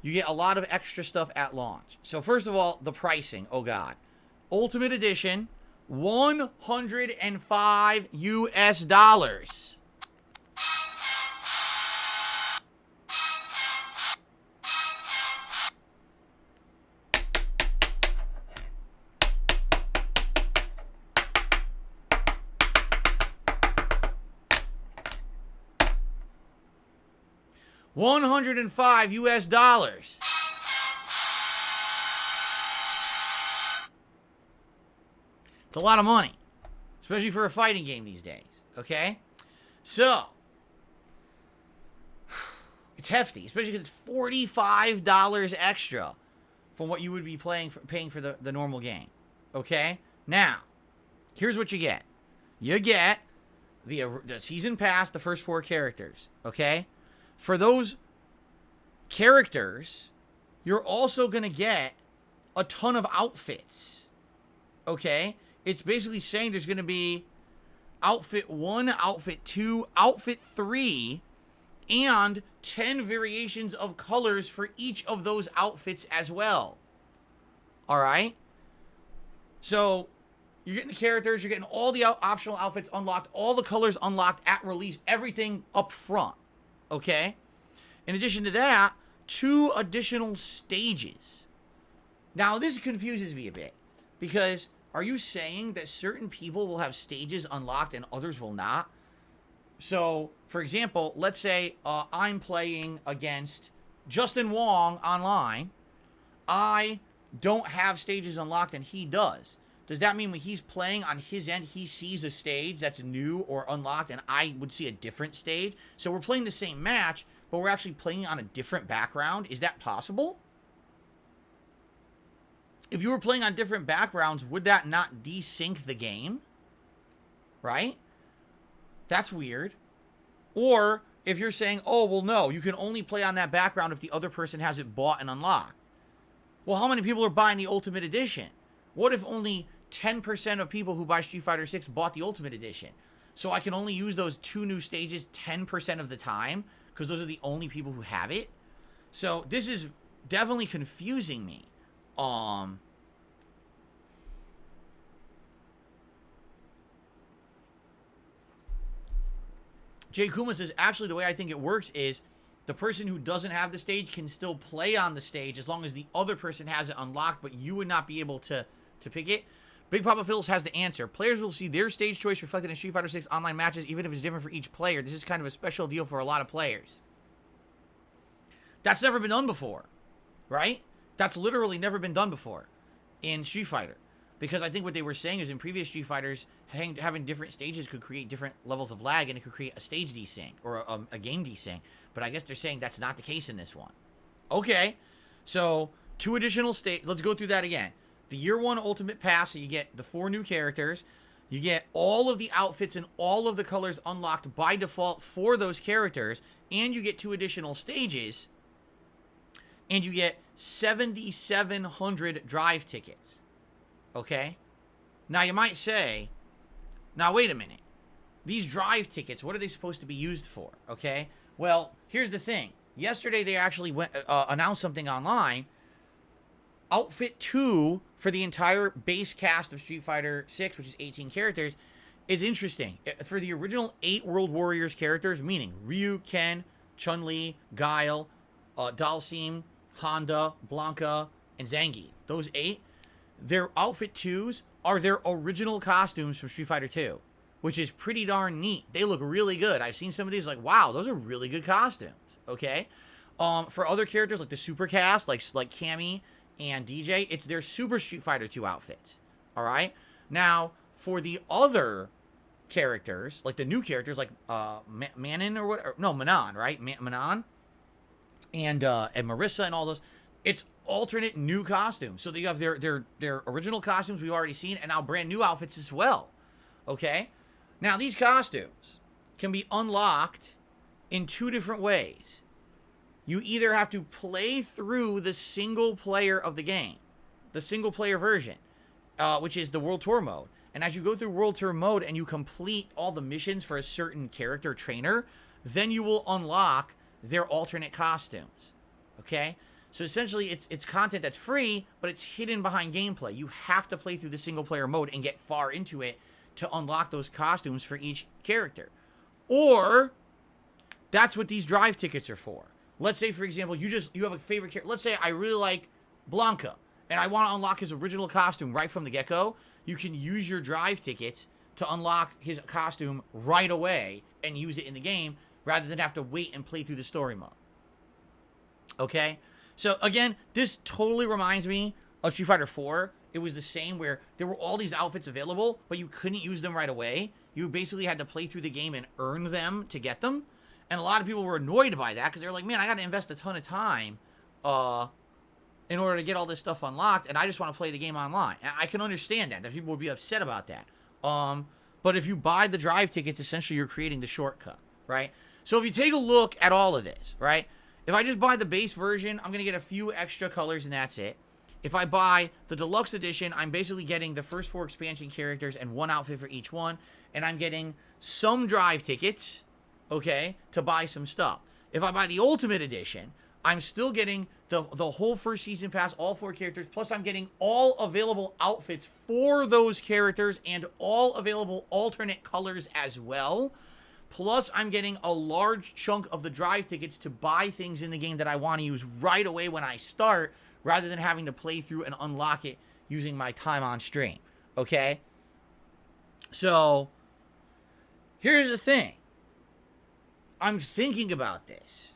you get a lot of extra stuff at launch. So, first of all, the pricing. Oh, God. Ultimate Edition, $105 US. $105 US. It's a lot of money, especially for a fighting game these days, okay? So, it's hefty, especially because it's $45 extra from what you would be paying for the normal game, okay? Now, here's what you get. You get the season pass, the first 4 characters, okay? For those characters, you're also going to get a ton of outfits, okay? It's basically saying there's going to be outfit 1, outfit 2, outfit 3, and 10 variations of colors for each of those outfits as well. All right? So, you're getting the characters, you're getting all the optional outfits unlocked, all the colors unlocked at release, everything up front. Okay? In addition to that, 2 additional stages. Now, this confuses me a bit. Because, are you saying that certain people will have stages unlocked and others will not? So, for example, let's say I'm playing against Justin Wong online. I don't have stages unlocked and he does. Does that mean when he's playing on his end, he sees a stage that's new or unlocked and I would see a different stage? So we're playing the same match, but we're actually playing on a different background. Is that possible? If you were playing on different backgrounds, would that not desync the game? Right? That's weird. Or if you're saying, oh, well, no, you can only play on that background if the other person has it bought and unlocked. Well, how many people are buying the Ultimate Edition? What if only 10% of people who buy Street Fighter 6 bought the Ultimate Edition? So I can only use those 2 new stages 10% of the time because those are the only people who have it? So this is definitely confusing me. Jay Kuma says, actually, the way I think it works is the person who doesn't have the stage can still play on the stage as long as the other person has it unlocked, but you would not be able to pick it. Big Papa Phils has the answer. Players will see their stage choice reflected in Street Fighter 6 online matches, even if it's different for each player. This is kind of a special deal for a lot of players. That's never been done before, right? That's literally never been done before in Street Fighter. Because I think what they were saying is in previous Street Fighters, having different stages could create different levels of lag, and it could create a stage desync or a game desync. But I guess they're saying that's not the case in this one. Okay, so 2 additional stages. Let's go through that again. The Year 1 Ultimate Pass, so you get the 4 new characters. You get all of the outfits and all of the colors unlocked by default for those characters. And you get 2 additional stages. And you get 7,700 drive tickets. Okay? Now, you might say, now, wait a minute. These drive tickets, what are they supposed to be used for? Okay? Well, here's the thing. Yesterday, they actually announced something online. Outfit 2 for the entire base cast of Street Fighter 6, which is 18 characters, is interesting. For the original 8 World Warriors characters, meaning Ryu, Ken, Chun-Li, Guile, Dalsim, Honda, Blanca, and Zangief. Those 8, their outfit 2s are their original costumes from Street Fighter 2, which is pretty darn neat. They look really good. I've seen some of these like, wow, those are really good costumes, okay? For other characters like the Super Cast, like Cammy and DJ, it's their Super Street Fighter 2 outfits, all right? Now, for the other characters, like the new characters, like Manon or what? No, Manon, right? Manon and Marissa and all those. It's alternate new costumes. So they have their original costumes we've already seen, and now brand new outfits as well. Okay? Now, these costumes can be unlocked in 2 different ways. You either have to play through the single player of the game, the single player version, which is the World Tour mode. And as you go through World Tour mode and you complete all the missions for a certain character trainer, then you will unlock their alternate costumes. Okay? So essentially, it's content that's free, but it's hidden behind gameplay. You have to play through the single player mode and get far into it to unlock those costumes for each character. Or, that's what these drive tickets are for. Let's say, for example, you have a favorite character. Let's say I really like Blanca, and I want to unlock his original costume right from the get-go. You can use your drive tickets to unlock his costume right away and use it in the game, rather than have to wait and play through the story mode. Okay? So, again, this totally reminds me of Street Fighter 4. It was the same, where there were all these outfits available, but you couldn't use them right away. You basically had to play through the game and earn them to get them. And a lot of people were annoyed by that, because they were like, man, I got to invest a ton of time in order to get all this stuff unlocked, and I just want to play the game online. And I can understand that people would be upset about that. But if you buy the drive tickets, essentially you're creating the shortcut, right? So if you take a look at all of this, right? If I just buy the base version, I'm going to get a few extra colors and that's it. If I buy the deluxe edition, I'm basically getting the first 4 expansion characters and 1 outfit for each one. And I'm getting some drive tickets, okay, to buy some stuff. If I buy the ultimate edition, I'm still getting the whole first season pass, all 4 characters, plus I'm getting all available outfits for those characters and all available alternate colors as well. Plus, I'm getting a large chunk of the drive tickets to buy things in the game that I want to use right away when I start, rather than having to play through and unlock it using my time on stream. Okay? So, here's the thing. I'm thinking about this,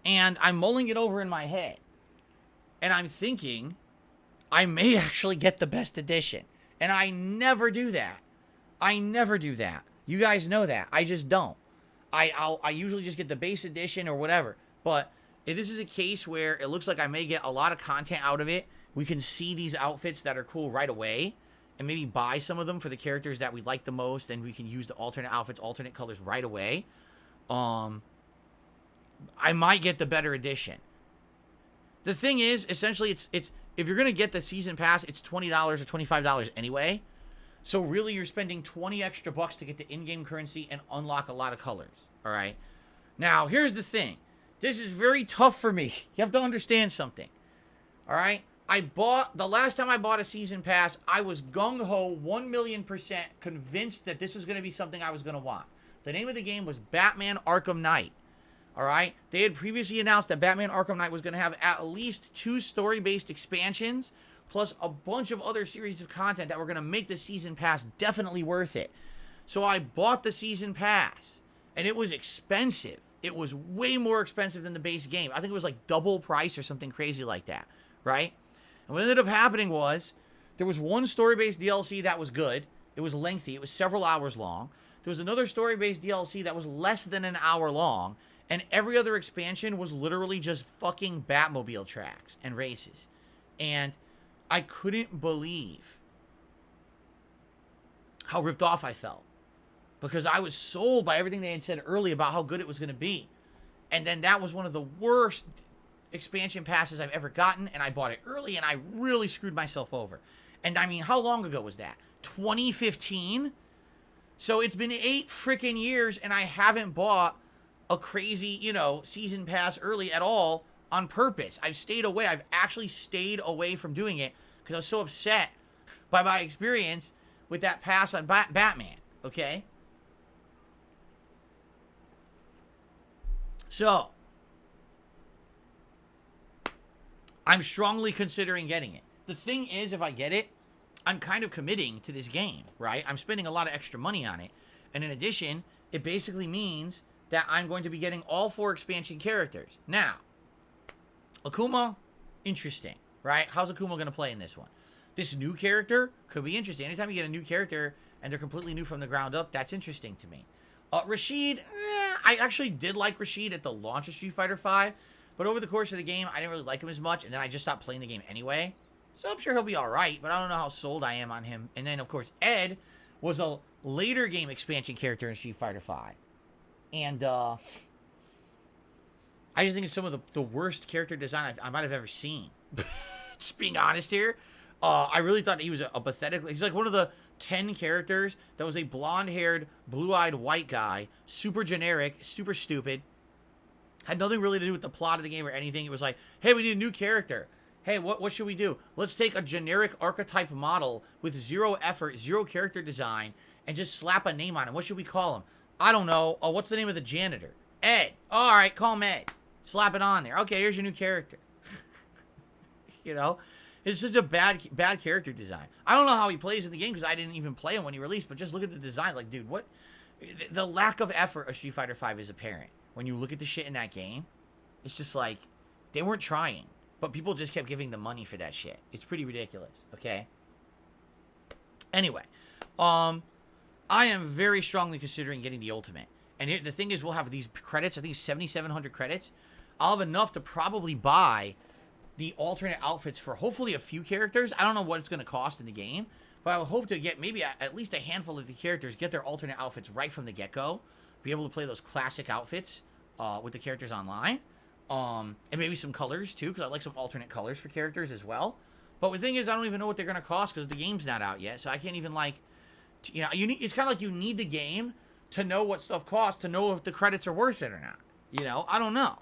and I'm mulling it over in my head. And I'm thinking, I may actually get the best edition. And I never do that. I never do that. You guys know that. I just don't. I usually just get the base edition or whatever. But if this is a case where it looks like I may get a lot of content out of it, we can see these outfits that are cool right away, and maybe buy some of them for the characters that we like the most, and we can use the alternate outfits, alternate colors right away. I might get the better edition. The thing is, essentially, it's if you're going to get the season pass, it's $20 or $25 anyway. So really, you're spending 20 extra bucks to get the in-game currency and unlock a lot of colors, all right? Now, here's the thing. This is very tough for me. You have to understand something, all right? The last time I bought a season pass, I was gung-ho 1,000,000% convinced that this was going to be something I was going to want. The name of the game was Batman Arkham Knight. All right? They had previously announced that Batman Arkham Knight was going to have at least 2 story-based expansions, plus a bunch of other series of content that were going to make the season pass definitely worth it. So I bought the season pass, and it was expensive. It was way more expensive than the base game. I think it was like double price or something crazy like that, right? And what ended up happening was there was one story-based DLC that was good. It was lengthy. It was several hours long. There was another story-based DLC that was less than an hour long, and every other expansion was literally just fucking Batmobile tracks and races. And I couldn't believe how ripped off I felt, because I was sold by everything they had said early about how good it was going to be. And then that was one of the worst expansion passes I've ever gotten, and I bought it early, and I really screwed myself over. And I mean, how long ago was that? 2015? So it's been 8 freaking years, and I haven't bought a crazy, you know, season pass early at all on purpose. I've stayed away. I've actually stayed away from doing it because I was so upset by my experience with that pass on Batman, okay? So, I'm strongly considering getting it. The thing is, if I get it, I'm kind of committing to this game, right? I'm spending a lot of extra money on it. And in addition, it basically means that I'm going to be getting all 4 expansion characters. Now, Akuma, interesting, right? How's Akuma going to play in this one? This new character could be interesting. Anytime you get a new character and they're completely new from the ground up, that's interesting to me. Rashid, I actually did like Rashid at the launch of Street Fighter V, but over the course of the game, I didn't really like him as much, and then I just stopped playing the game anyway. So I'm sure he'll be alright, but I don't know how sold I am on him. And then, of course, Ed was a later game expansion character in Street Fighter V. And, I just think it's some of the worst character design I might have ever seen. Just being honest here. I really thought that he was a pathetic... He's like one of the 10 characters that was a blonde-haired, blue-eyed white guy. Super generic, super stupid. Had nothing really to do with the plot of the game or anything. It was like, hey, we need a new character. Hey, what should we do? Let's take a generic archetype model with 0 effort, 0 character design, and just slap a name on him. What should we call him? I don't know. Oh, what's the name of the janitor? Ed. All right, call him Ed. Slap it on there. Okay, here's your new character. You know? It's such a bad character design. I don't know how he plays in the game because I didn't even play him when he released, but just look at the design. Like, dude, what? The lack of effort of Street Fighter V is apparent. When you look at the shit in that game, it's just like, they weren't trying. But people just kept giving them money for that shit. It's pretty ridiculous, okay? Anyway, I am very strongly considering getting the Ultimate. And the thing is, we'll have these credits, I think 7,700 credits. I'll have enough to probably buy the alternate outfits for hopefully a few characters. I don't know what it's going to cost in the game, but I would hope to get maybe at least a handful of the characters, get their alternate outfits right from the get-go, be able to play those classic outfits with the characters online. And maybe some colors too, because I like some alternate colors for characters as well. But the thing is, I don't even know what they're going to cost because the game's not out yet, so I can't even like, you know, it's kind of like you need the game to know what stuff costs, to know if the credits are worth it or not. You know, I don't know.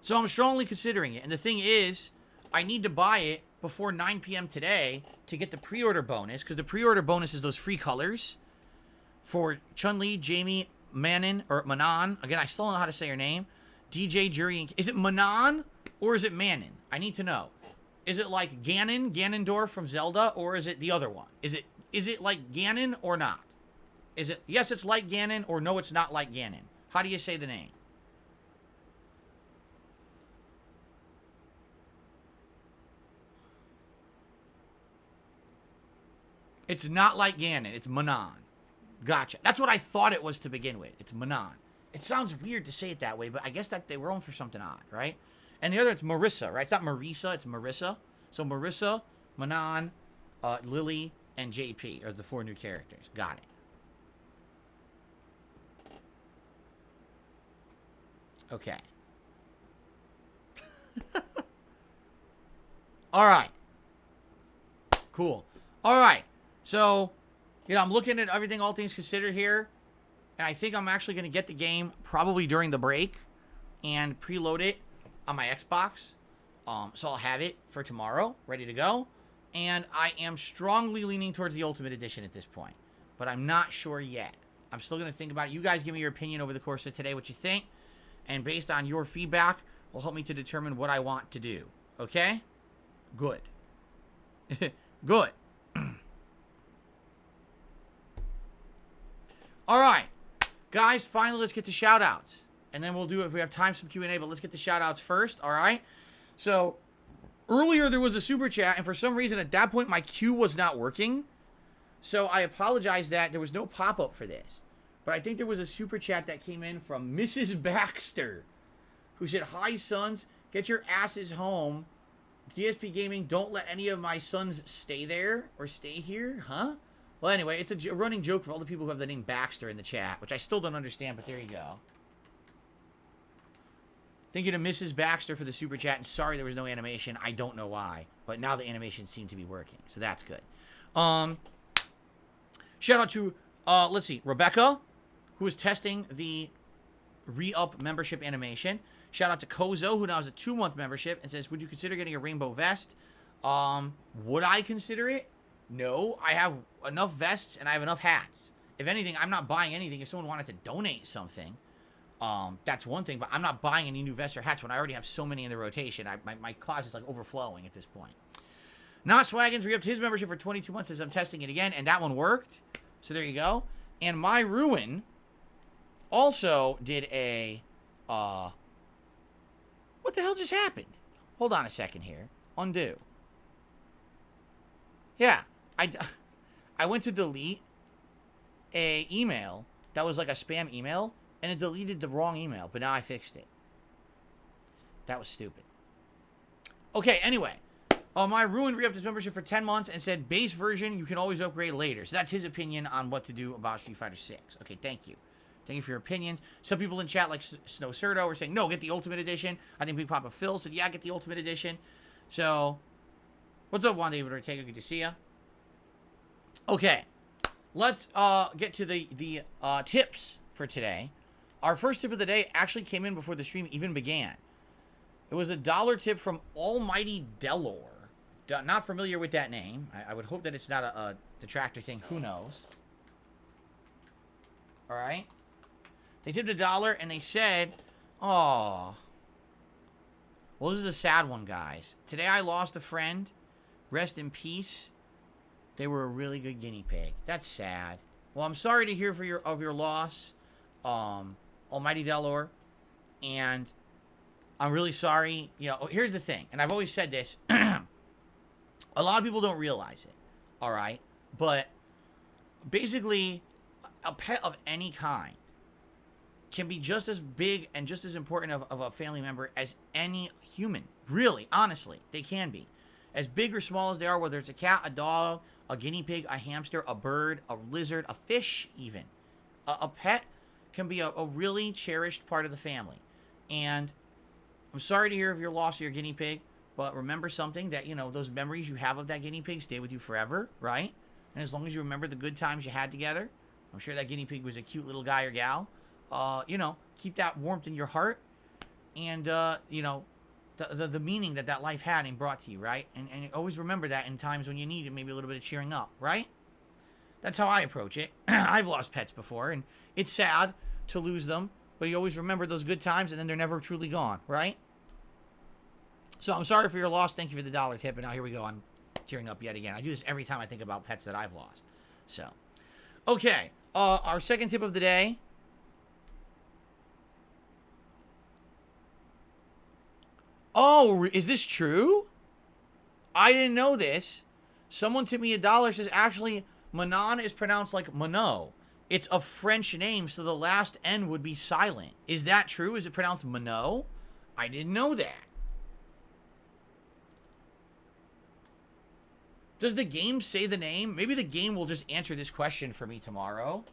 So I'm strongly considering it. And the thing is, I need to buy it before 9 p.m. today to get the pre-order bonus, because the pre-order bonus is those free colors for Chun-Li, Jamie, Manon, or Manon. Again, I still don't know how to say her name. DJ, Jury, and... Is it Manon or is it Manon? I need to know. Is it like Ganon, Ganondorf from Zelda, or is it the other one? Is it like Ganon or not? Is it, yes, it's like Ganon, or no, it's not like Ganon? How do you say the name? It's not like Ganon. It's Manon. Gotcha. That's what I thought it was to begin with. It's Manon. It sounds weird to say it that way, but I guess that they were on for something odd, right? And the other, it's Marissa, right? It's not Marisa, it's Marissa. So Marissa, Manon, Lily, and JP are the 4 new characters. Got it. Okay. All right. Cool. All right. So, you know, I'm looking at everything, all things considered here, and I think I'm actually going to get the game probably during the break and preload it on my Xbox. So I'll have it for tomorrow, ready to go. And I am strongly leaning towards the Ultimate Edition at this point. but I'm not sure yet. I'm still going to think about it. You guys give me your opinion over the course of today, what you think. And based on your feedback, will help me to determine what I want to do. Okay? Good. Good. All right. Guys, finally, let's get to shoutouts. And then we'll do, if we have time, some Q&A, but let's get to shoutouts first. All right? So, earlier there was a super chat, and for some reason at that point my queue was not working. So I apologize that there was no pop-up for this. But I think there was a super chat that came in from Mrs. Baxter, who said, "Hi, sons. Get your asses home. DSPGaming, don't let any of my sons stay there or stay here." Huh? Well, anyway, it's a running joke for all the people who have the name Baxter in the chat, which I still don't understand, but there you go. Thank you to Mrs. Baxter for the super chat, and sorry there was no animation. I don't know why, but now the animation seemed to be working, so that's good. Shout out to, let's see, Rebecca, who is testing the re-up membership animation. Shout out to Kozo, who now has a 2-month membership, and says, "Would you consider getting a rainbow vest?" Would I consider it? No, I have enough vests and I have enough hats. If anything, I'm not buying anything. If someone wanted to donate something, that's one thing, but I'm not buying any new vests or hats when I already have so many in the rotation. My closet's like overflowing at this point. Not Swaggins re-upped his membership for 22 months as I'm testing it again, and that one worked. So there you go. And My Ruin also did a, what the hell just happened? Hold on a second here. Undo. Yeah, I went to delete a email that was like a spam email, and it deleted the wrong email, but now I fixed it. That was stupid. Okay, anyway. My Ruin re-upped his membership for 10 months and said, "Base version, you can always upgrade later." So that's his opinion on what to do about Street Fighter 6. Okay, thank you. Thank you for your opinions. Some people in chat, like Snow Surdo, were saying, "No, get the Ultimate Edition." I think Big Papa Phil said, "Yeah, get the Ultimate Edition." So, what's up, Juan David Ortega? Good to see ya. Okay, let's get to the tips for today. Our first tip of the day actually came in before the stream even began. It was a $1 tip from Almighty Delor. Not familiar with that name. I would hope that it's not a detractor thing. Who knows? All right. They tipped $1 and they said, "Oh, well, this is a sad one, guys. Today I lost a friend. Rest in peace. They were a really good guinea pig." That's sad. Well, I'm sorry to hear of your loss, Almighty Delor, and I'm really sorry. You know, here's the thing, and I've always said this. A lot of people don't realize it, all right? But basically, a pet of any kind can be just as big and just as important of a family member as any human. Really, honestly, they can be. As big or small as they are, whether it's a cat, a dog, a guinea pig, a hamster, a bird, a lizard, a fish even. A pet can be a really cherished part of the family. And I'm sorry to hear of your loss of your guinea pig, but remember something, that, you know, those memories you have of that guinea pig stay with you forever, right? And as long as you remember the good times you had together, I'm sure that guinea pig was a cute little guy or gal, you know, keep that warmth in your heart, and, you know, the meaning that life had and brought to you, right? And always remember that in times when you need maybe a little bit of cheering up, right? That's how I approach it. I've lost pets before, and it's sad to lose them, but you always remember those good times, and then they're never truly gone, right? So I'm sorry for your loss. Thank you for the $1 tip. And now here we go. I'm tearing up yet again. I do this every time I think about pets that I've lost. So, okay. Our second tip of the day. Oh, is this true? I didn't know this. Someone tipped me $1, says actually Manon is pronounced like Monod. It's a French name, so the last N would be silent. Is that true? Is it pronounced Monod? I didn't know that. Does the game say the name? Maybe the game will just answer this question for me tomorrow.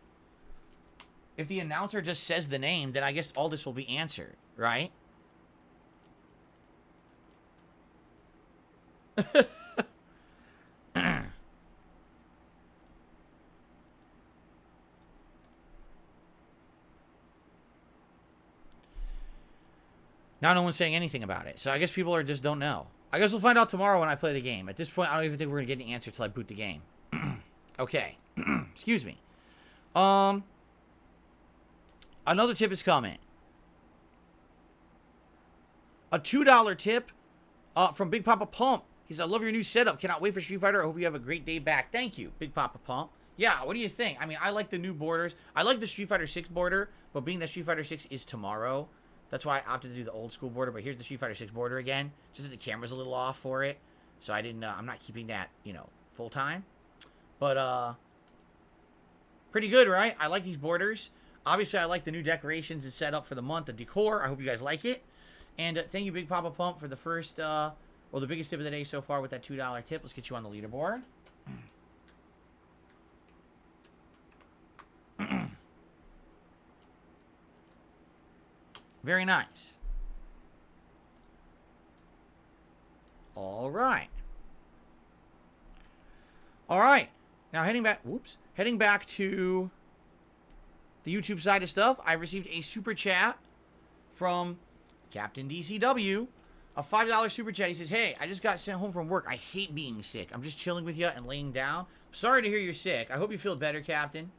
If the announcer just says the name, then I guess all this will be answered, right? Now no one's saying anything about it. So I guess people just don't know. I guess we'll find out tomorrow when I play the game. At this point, I don't even think we're going to get an answer till I boot the game. Okay. Excuse me. Another tip is coming. A $2 tip from Big Papa Pump. He said, I love your new setup. Cannot wait for Street Fighter. I hope you have a great day back. Thank you, Big Papa Pump. Yeah, what do you think? I mean, I like the new borders. I like the Street Fighter 6 border, but being that Street Fighter 6 is tomorrow, that's why I opted to do the old school border. But here's the Street Fighter 6 border again. Just that the camera's a little off for it. So I didn't, I'm not keeping that, you know, full time. But, pretty good, right? I like these borders. Obviously, I like the new decorations and setup for the month, the decor. I hope you guys like it. And thank you, Big Papa Pump, for the first, well, the biggest tip of the day so far with that $2 tip. Let's get you on the leaderboard. Very nice. All right. All right. Now heading back, heading back to the YouTube side of stuff, I received a super chat from Captain DCW, a $5 super chat. He says, hey, I just got sent home from work. I hate being sick. I'm just chilling with you and laying down. Sorry to hear you're sick. I hope you feel better, Captain.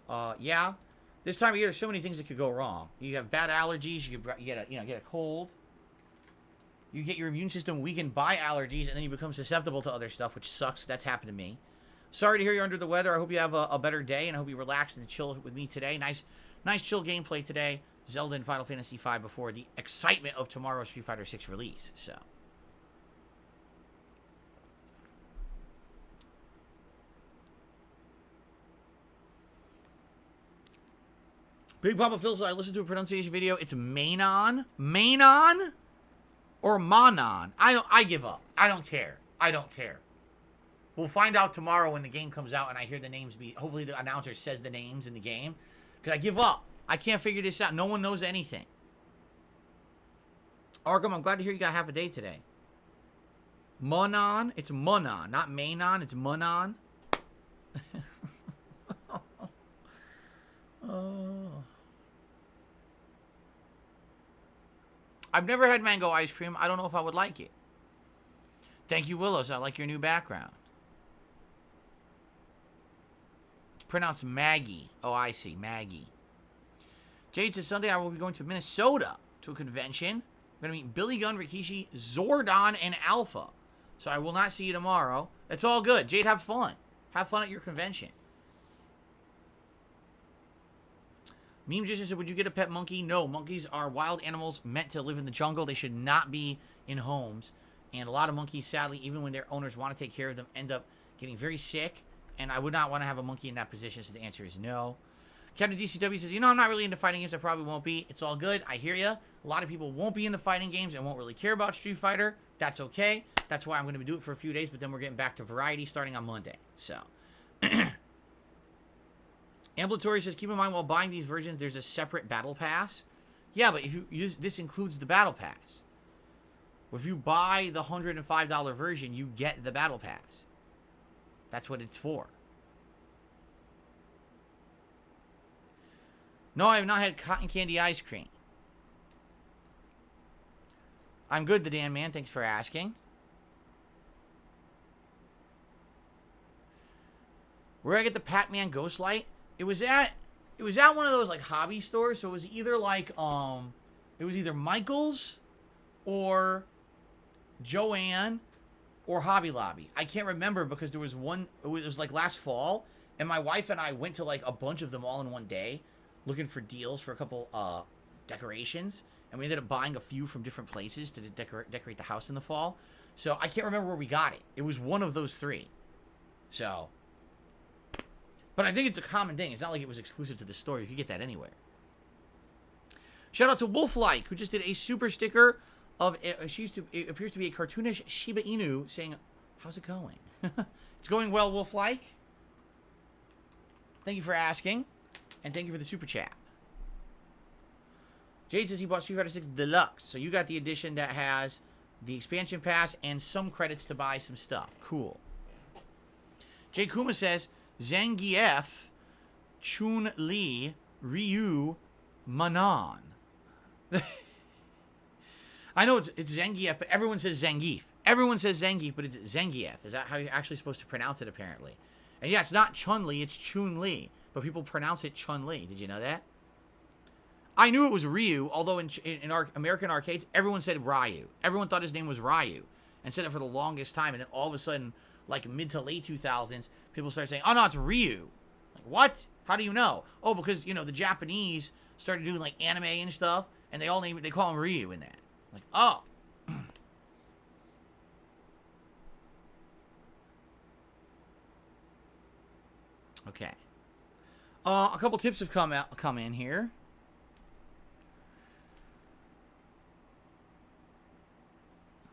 Yeah. This time of year, there's so many things that could go wrong. You have bad allergies. You get a cold. You get your immune system weakened by allergies, and then you become susceptible to other stuff, which sucks. That's happened to me. Sorry to hear you're under the weather. I hope you have a better day, and I hope you relax and chill with me today. Nice chill gameplay today. Zelda and Final Fantasy V before the excitement of tomorrow's Street Fighter 6 release. So. Big Papa Phil says, I listened to a pronunciation video. It's Manon? Manon? Or Manon? I give up. I don't care. I don't care. We'll find out tomorrow when the game comes out and I hear the names hopefully the announcer says the names in the game. Because I give up. I can't figure this out. No one knows anything. Arkham, I'm glad to hear you got half a day today. Manon? It's Manon. Not Manon. It's Manon. Oh. I've never had mango ice cream. I don't know if I would like it. Thank you, Willows. I like your new background. It's pronounced Maggie. Oh, I see. Maggie. Jade says, Sunday I will be going to Minnesota to a convention. I'm going to meet Billy Gunn, Rikishi, Zordon, and Alpha. So I will not see you tomorrow. It's all good. Jade, have fun. Have fun at your convention. Meme Magician said, would you get a pet monkey? No, monkeys are wild animals meant to live in the jungle. They should not be in homes. And a lot of monkeys, sadly, even when their owners want to take care of them, end up getting very sick. And I would not want to have a monkey in that position, so the answer is no. Captain DCW says, you know, I'm not really into fighting games. I probably won't be. It's all good. I hear you. A lot of people won't be into fighting games and won't really care about Street Fighter. That's okay. That's why I'm going to do it for a few days, but then we're getting back to variety starting on Monday. So... Ambulatory says, keep in mind while buying these versions, there's a separate battle pass. Yeah, but if you use this includes the battle pass. If you buy the $105 version, you get the battle pass. That's what it's for. No, I have not had cotton candy ice cream. I'm good, the Dan Man. Thanks for asking. Where did I get the Pac-Man Ghost Light? It was at one of those like hobby stores, so it was either like it was either Michael's or Joanne or Hobby Lobby. I can't remember because there was one, it was like last fall, and my wife and I went to like a bunch of them all in one day looking for deals for a couple decorations, and we ended up buying a few from different places to decorate the house in the fall. So I can't remember where we got it. It was one of those three. So but I think it's a common thing. It's not like it was exclusive to the store. You could get that anywhere. Shout out to Wolflike, who just did a super sticker of, it appears to be a cartoonish Shiba Inu saying, how's it going? It's going well, Wolflike. Thank you for asking. And thank you for the super chat. Jade says he bought Street Fighter 6 Deluxe. So you got the edition that has the expansion pass and some credits to buy some stuff. Cool. Jay Kuma says, Zangief, Chun-Li, Ryu, Manon. I know it's Zangief, but everyone says Zangief. Everyone says Zangief, but it's Zangief. Is that how you're actually supposed to pronounce it, apparently? And yeah, it's not Chun-Li, it's Chun-Li. But people pronounce it Chun-Li. Did you know that? I knew it was Ryu, although in our American arcades, everyone said Ryu. Everyone thought his name was Ryu. And said it for the longest time. And then all of a sudden, like mid to late 2000s, people started saying, oh no, it's Ryu. Like, what? How do you know? Oh, because, you know, the Japanese started doing like anime and stuff. And they call him Ryu in that. Like, oh. Okay. A couple tips have come in here.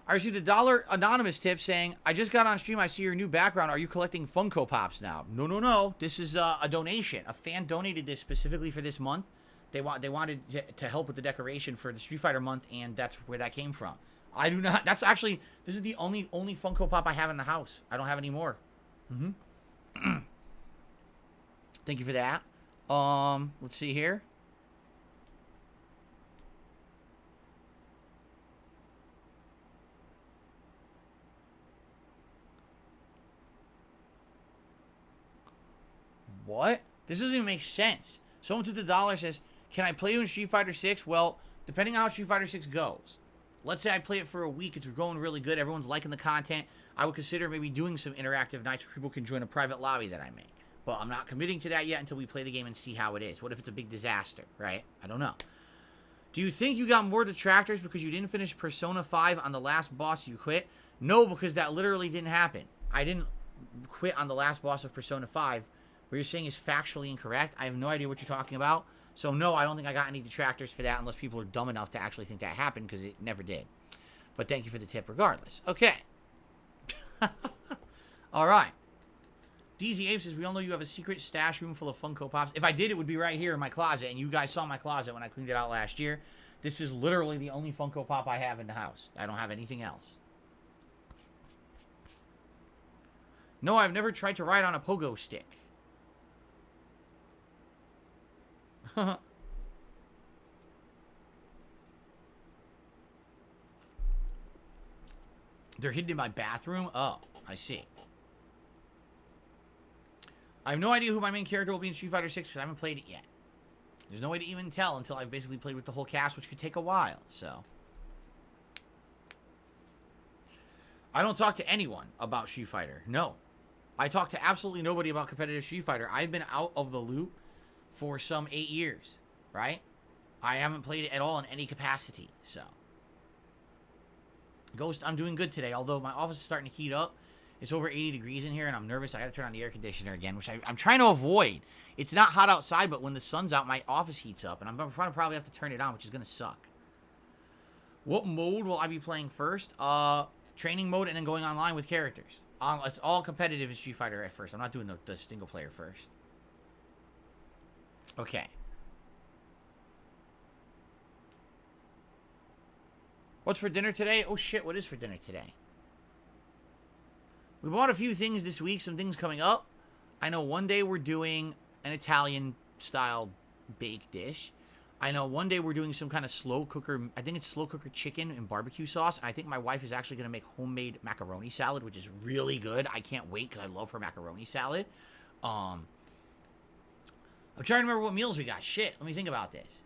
I received a $1 anonymous tip saying, I just got on stream. I see your new background. Are you collecting Funko Pops now? No, no, no. This is a donation. A fan donated this specifically for this month. They wanted to help with the decoration for the Street Fighter month, and that's where that came from. I do not. That's actually, this is the only Funko Pop I have in the house. I don't have any more. Mm-hmm. Thank you for that. Let's see here. What? This doesn't even make sense. Someone took the $1 says, can I play you in Street Fighter 6? Well, depending on how Street Fighter 6 goes. Let's say I play it for a week. It's going really good. Everyone's liking the content. I would consider maybe doing some interactive nights where people can join a private lobby that I make. But I'm not committing to that yet until we play the game and see how it is. What if it's a big disaster, right? I don't know. Do you think you got more detractors because you didn't finish Persona 5 on the last boss you quit? No, because that literally didn't happen. I didn't quit on the last boss of Persona 5. What you're saying is factually incorrect. I have no idea what you're talking about. So, no, I don't think I got any detractors for that unless people are dumb enough to actually think that happened, because it never did. But thank you for the tip regardless. Okay. All right. DZ Ape says, we all know you have a secret stash room full of Funko Pops. If I did, it would be right here in my closet, and you guys saw my closet when I cleaned it out last year. This is literally the only Funko Pop I have in the house. I don't have anything else. No, I've never tried to ride on a pogo stick. They're hidden in my bathroom? Oh, I see. I have no idea who my main character will be in Street Fighter 6 because I haven't played it yet. There's no way to even tell until I've basically played with the whole cast, which could take a while, so. I don't talk to anyone about Street Fighter. No. I talk to absolutely nobody about competitive Street Fighter. I've been out of the loop for some 8 years, right? I haven't played it at all in any capacity, so. Ghost, I'm doing good today, although my office is starting to heat up. It's over 80 degrees in here, and I'm nervous. I gotta turn on the air conditioner again, which I'm trying to avoid. It's not hot outside, but when the sun's out, my office heats up, and I'm gonna probably have to turn it on, which is gonna suck. What mode will I be playing first? Training mode, and then going online with characters. It's all competitive in Street Fighter at first. I'm not doing the single player first. Okay. What's for dinner today? Oh shit, what is for dinner today? We bought a few things this week, some things coming up. I know one day we're doing an Italian-style baked dish. I know one day we're doing some kind of slow cooker, I think it's slow cooker chicken and barbecue sauce. And I think my wife is actually going to make homemade macaroni salad, which is really good. I can't wait because I love her macaroni salad. I'm trying to remember what meals we got. Shit, let me think about this.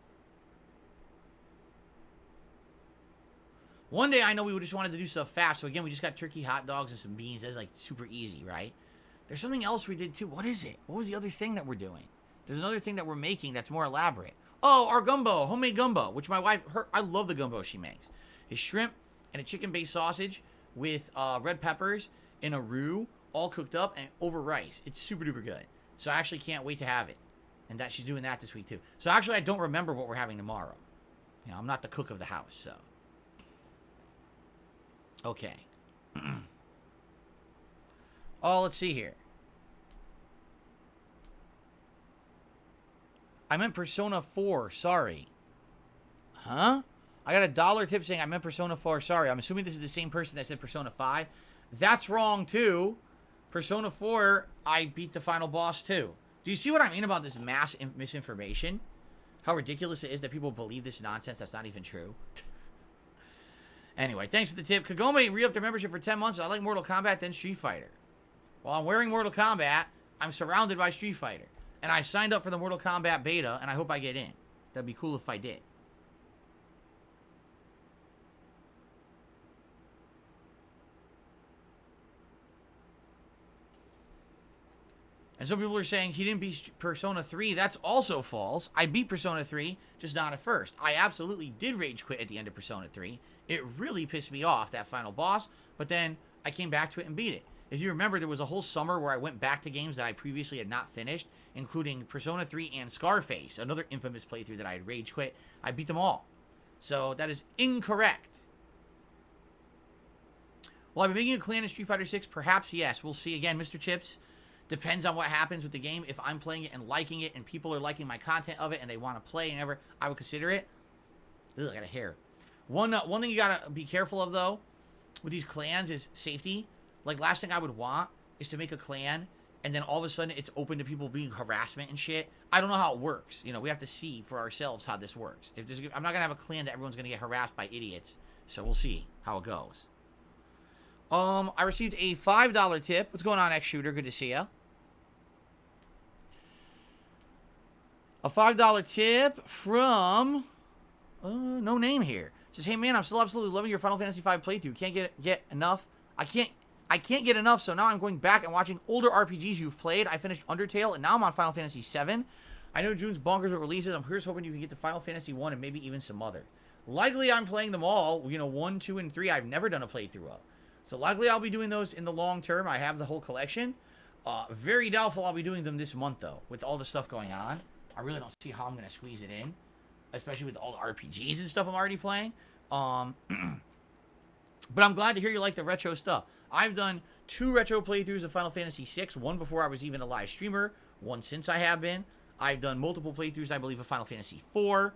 One day I know we just wanted to do stuff fast. So again, we just got turkey, hot dogs, and some beans. That's like super easy, right? There's something else we did too. What is it? What was the other thing that we're doing? There's another thing that we're making that's more elaborate. Oh, our gumbo, homemade gumbo, which my wife, I love the gumbo she makes. It's shrimp and a chicken-based sausage with red peppers in a roux, all cooked up and over rice. It's super duper good. So I actually can't wait to have it. And that she's doing that this week too. So actually, I don't remember what we're having tomorrow. You know, I'm not the cook of the house, so. Okay. Oh, let's see here. I meant Persona 4, sorry. Huh? I got a $1 tip saying I meant Persona 4, sorry. I'm assuming this is the same person that said Persona 5. That's wrong, too. Persona 4, I beat the final boss, too. Do you see what I mean about this mass misinformation? How ridiculous it is that people believe this nonsense that's not even true. Anyway, thanks for the tip. Kagome re-upped their membership for 10 months. I like Mortal Kombat, then Street Fighter. While I'm wearing Mortal Kombat, I'm surrounded by Street Fighter. And I signed up for the Mortal Kombat beta, and I hope I get in. That'd be cool if I did. And some people are saying he didn't beat Persona 3. That's also false. I beat Persona 3, just not at first. I absolutely did rage quit at the end of Persona 3. It really pissed me off, that final boss. But then I came back to it and beat it. If you remember, there was a whole summer where I went back to games that I previously had not finished, including Persona 3 and Scarface, another infamous playthrough that I had rage quit. I beat them all. So that is incorrect. Will I be making a clan in Street Fighter 6? Perhaps, yes. We'll see. Again, Mr. Chips, depends on what happens with the game. If I'm playing it and liking it and people are liking my content of it and they want to play and ever, I would consider it. Ugh, I got a hair. One thing you got to be careful of, though, with these clans is safety. Like, last thing I would want is to make a clan, and then all of a sudden it's open to people being harassment and shit. I don't know how it works. You know, we have to see for ourselves how this works. I'm not going to have a clan that everyone's going to get harassed by idiots. So we'll see how it goes. I received a $5 tip. What's going on, X-Shooter? Good to see ya. A $5 tip from... no name here. It says, hey, man, I'm still absolutely loving your Final Fantasy V playthrough. Can't get enough. I can't get enough, so now I'm going back and watching older RPGs you've played. I finished Undertale, and now I'm on Final Fantasy VII. I know June's bonkers with releases. I'm here's hoping you can get to Final Fantasy 1 and maybe even some others. Likely I'm playing them all. You know, 1, 2, and 3 I've never done a playthrough of. So likely I'll be doing those in the long term. I have the whole collection. Very doubtful I'll be doing them this month, though, with all the stuff going on. I really don't see how I'm going to squeeze it in, especially with all the RPGs and stuff I'm already playing. But I'm glad to hear you like the retro stuff. I've done 2 retro playthroughs of Final Fantasy VI, one before I was even a live streamer, one since I have been. I've done multiple playthroughs, I believe, of Final Fantasy IV.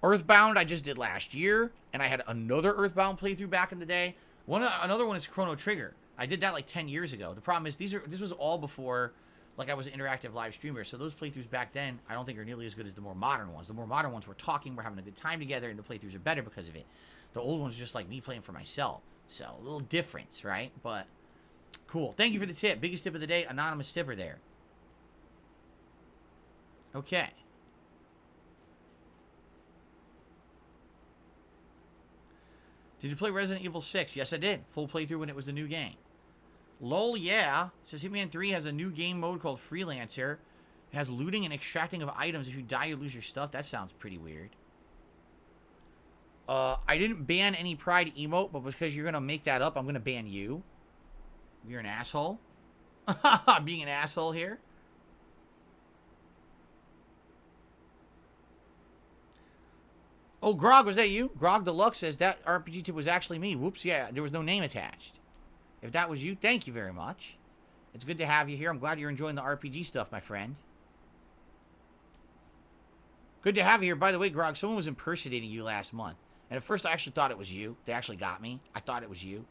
Earthbound I just did last year, and I had another Earthbound playthrough back in the day. Another one is Chrono Trigger. I did that like 10 years ago. The problem is this was all before like I was an interactive live streamer, so those playthroughs back then I don't think are nearly as good as the more modern ones. The more modern ones we're talking, we're having a good time together, and the playthroughs are better because of it. The old ones are just like me playing for myself. So, a little difference, right? But, cool. Thank you for the tip. Biggest tip of the day, anonymous tipper there. Okay. Did you play Resident Evil 6? Yes, I did. Full playthrough when it was a new game. Lol, yeah. It says Hitman 3 has a new game mode called Freelancer. It has looting and extracting of items. If you die, you lose your stuff. That sounds pretty weird. I didn't ban any Pride emote, but because you're going to make that up, I'm going to ban you. You're an asshole. Being an asshole here. Oh, Grog, was that you? Grog Deluxe says that RPG tip was actually me. Whoops, yeah, there was no name attached. If that was you, thank you very much. It's good to have you here. I'm glad you're enjoying the RPG stuff, my friend. Good to have you here. By the way, Grog, someone was impersonating you last month. And at first, I actually thought it was you. They actually got me. I thought it was you.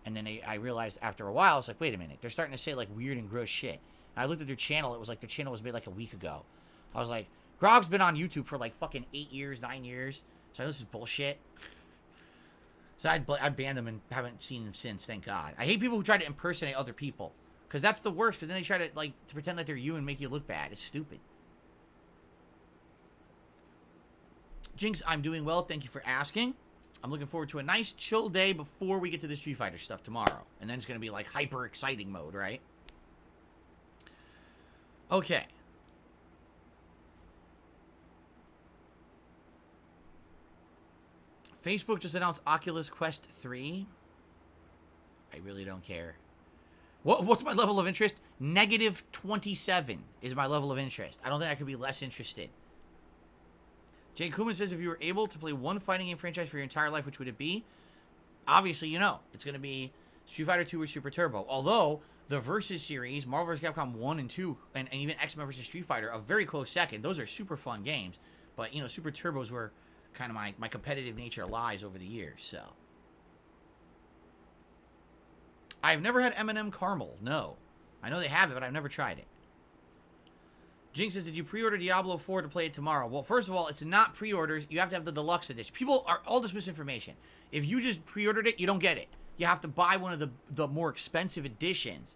And then I realized after a while, I was like, wait a minute. They're starting to say, like, weird and gross shit. And I looked at their channel. It was like their channel was made, like, a week ago. I was like, Grog's been on YouTube for, like, fucking 8 years, 9 years. So this is bullshit. So I banned them and haven't seen them since, thank God. I hate people who try to impersonate other people. Because that's the worst. Because then they try to, like, to pretend like they're you and make you look bad. It's stupid. Jinx, I'm doing well. Thank you for asking. I'm looking forward to a nice chill day before we get to the Street Fighter stuff tomorrow. And then it's going to be like hyper exciting mode, right? Okay. Facebook just announced Oculus Quest 3. I really don't care. What's my level of interest? Negative 27 is my level of interest. I don't think I could be less interested. Jake Kuman says, if you were able to play one fighting game franchise for your entire life, which would it be? Obviously, you know. It's going to be Street Fighter 2 or Super Turbo. Although, the Versus series, Marvel vs. Capcom 1 and 2, and even X-Men vs. Street Fighter, a very close second. Those are super fun games. But, you know, Super Turbos were kind of my competitive nature lies over the years, so. I've never had M&M Caramel. No. I know they have it, but I've never tried it. Jinx says, did you pre-order Diablo 4 to play it tomorrow? Well, first of all, it's not pre-orders. You have to have the deluxe edition. People are all this misinformation. If you just pre-ordered it, you don't get it. You have to buy one of the more expensive editions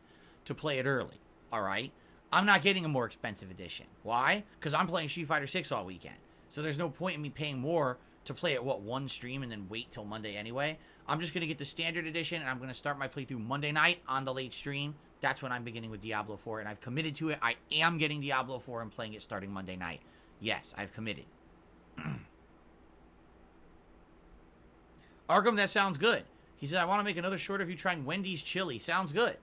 to play it early, all right? I'm not getting a more expensive edition. Why? Because I'm playing Street Fighter 6 all weekend. So there's no point in me paying more to play at, one stream and then wait till Monday anyway. I'm just going to get the standard edition, and I'm going to start my playthrough Monday night on the late stream. That's when I'm beginning with Diablo 4, and I've committed to it. I am getting Diablo 4 and playing it starting Monday night. Yes, I've committed. Arkham, that sounds good. He said, I want to make another short of you trying Wendy's chili. Sounds good.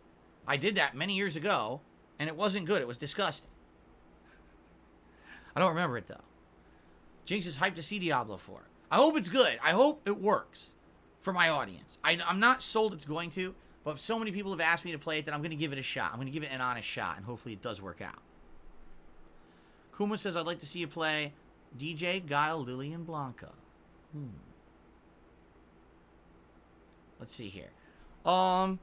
I did that many years ago, and it wasn't good. It was disgusting. I don't remember it, though. Jinx is hyped to see Diablo 4. I hope it's good. I hope it works for my audience. I'm not sold it's going to, but if so many people have asked me to play it, then I'm going to give it a shot. I'm going to give it an honest shot, and hopefully it does work out. Kuma says, I'd like to see you play DJ, Guile, Lily, and Blanca. Let's see here. Oh,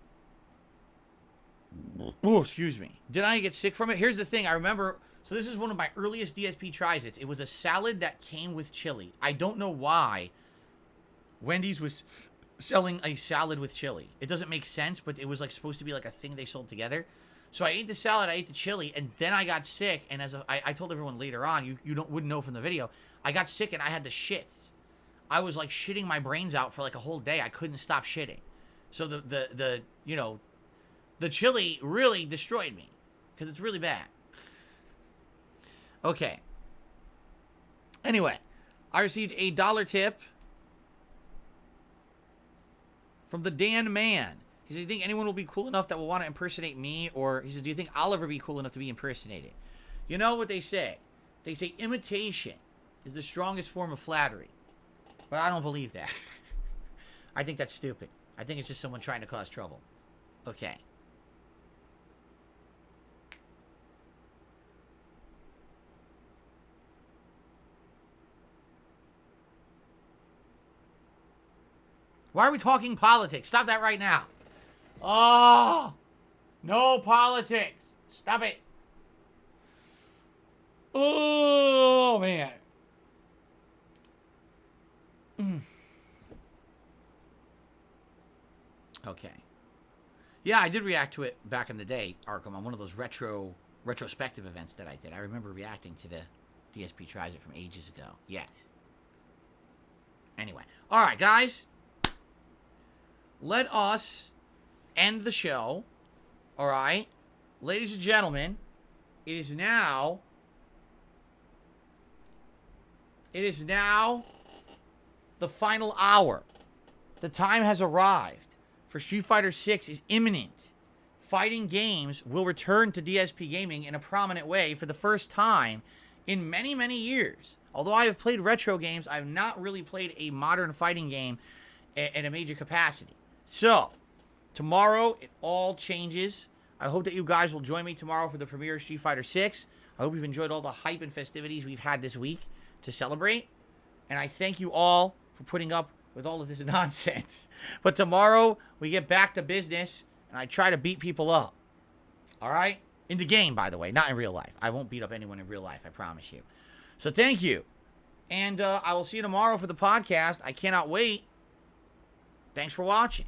excuse me. Did I get sick from it? Here's the thing. I remember... So this is one of my earliest DSP tries. It was a salad that came with chili. I don't know why Wendy's was selling a salad with chili. It doesn't make sense, but it was like supposed to be like a thing they sold together. So I ate the salad, I ate the chili, and then I got sick. And I told everyone later on, you wouldn't know from the video, I got sick and I had the shits. I was like shitting my brains out for like a whole day. I couldn't stop shitting. So the chili really destroyed me because it's really bad. Okay. Anyway, I received a $1 tip from the Dan Man. He says, do you think anyone will be cool enough that will want to impersonate me? Or he says, do you think I'll ever be cool enough to be impersonated? You know what they say? They say imitation is the strongest form of flattery. But I don't believe that. I think that's stupid. I think it's just someone trying to cause trouble. Okay. Why are we talking politics? Stop that right now. Oh, no politics. Stop it. Oh, man. Okay. Yeah, I did react to it back in the day, Arkham, on one of those retrospective events that I did. I remember reacting to the DSP Tries It from ages ago. Yes. Anyway. All right, guys. Let us end the show. All right. Ladies and gentlemen, it is now the final hour. The time has arrived for Street Fighter 6 is imminent. Fighting games will return to DSP Gaming in a prominent way for the first time in many, many years. Although I have played retro games, I have not really played a modern fighting game in a major capacity. So, tomorrow, it all changes. I hope that you guys will join me tomorrow for the premiere of Street Fighter 6. I hope you've enjoyed all the hype and festivities we've had this week to celebrate. And I thank you all for putting up with all of this nonsense. But tomorrow, we get back to business, and I try to beat people up. All right? In the game, by the way, not in real life. I won't beat up anyone in real life, I promise you. So, thank you. And I will see you tomorrow for the podcast. I cannot wait. Thanks for watching.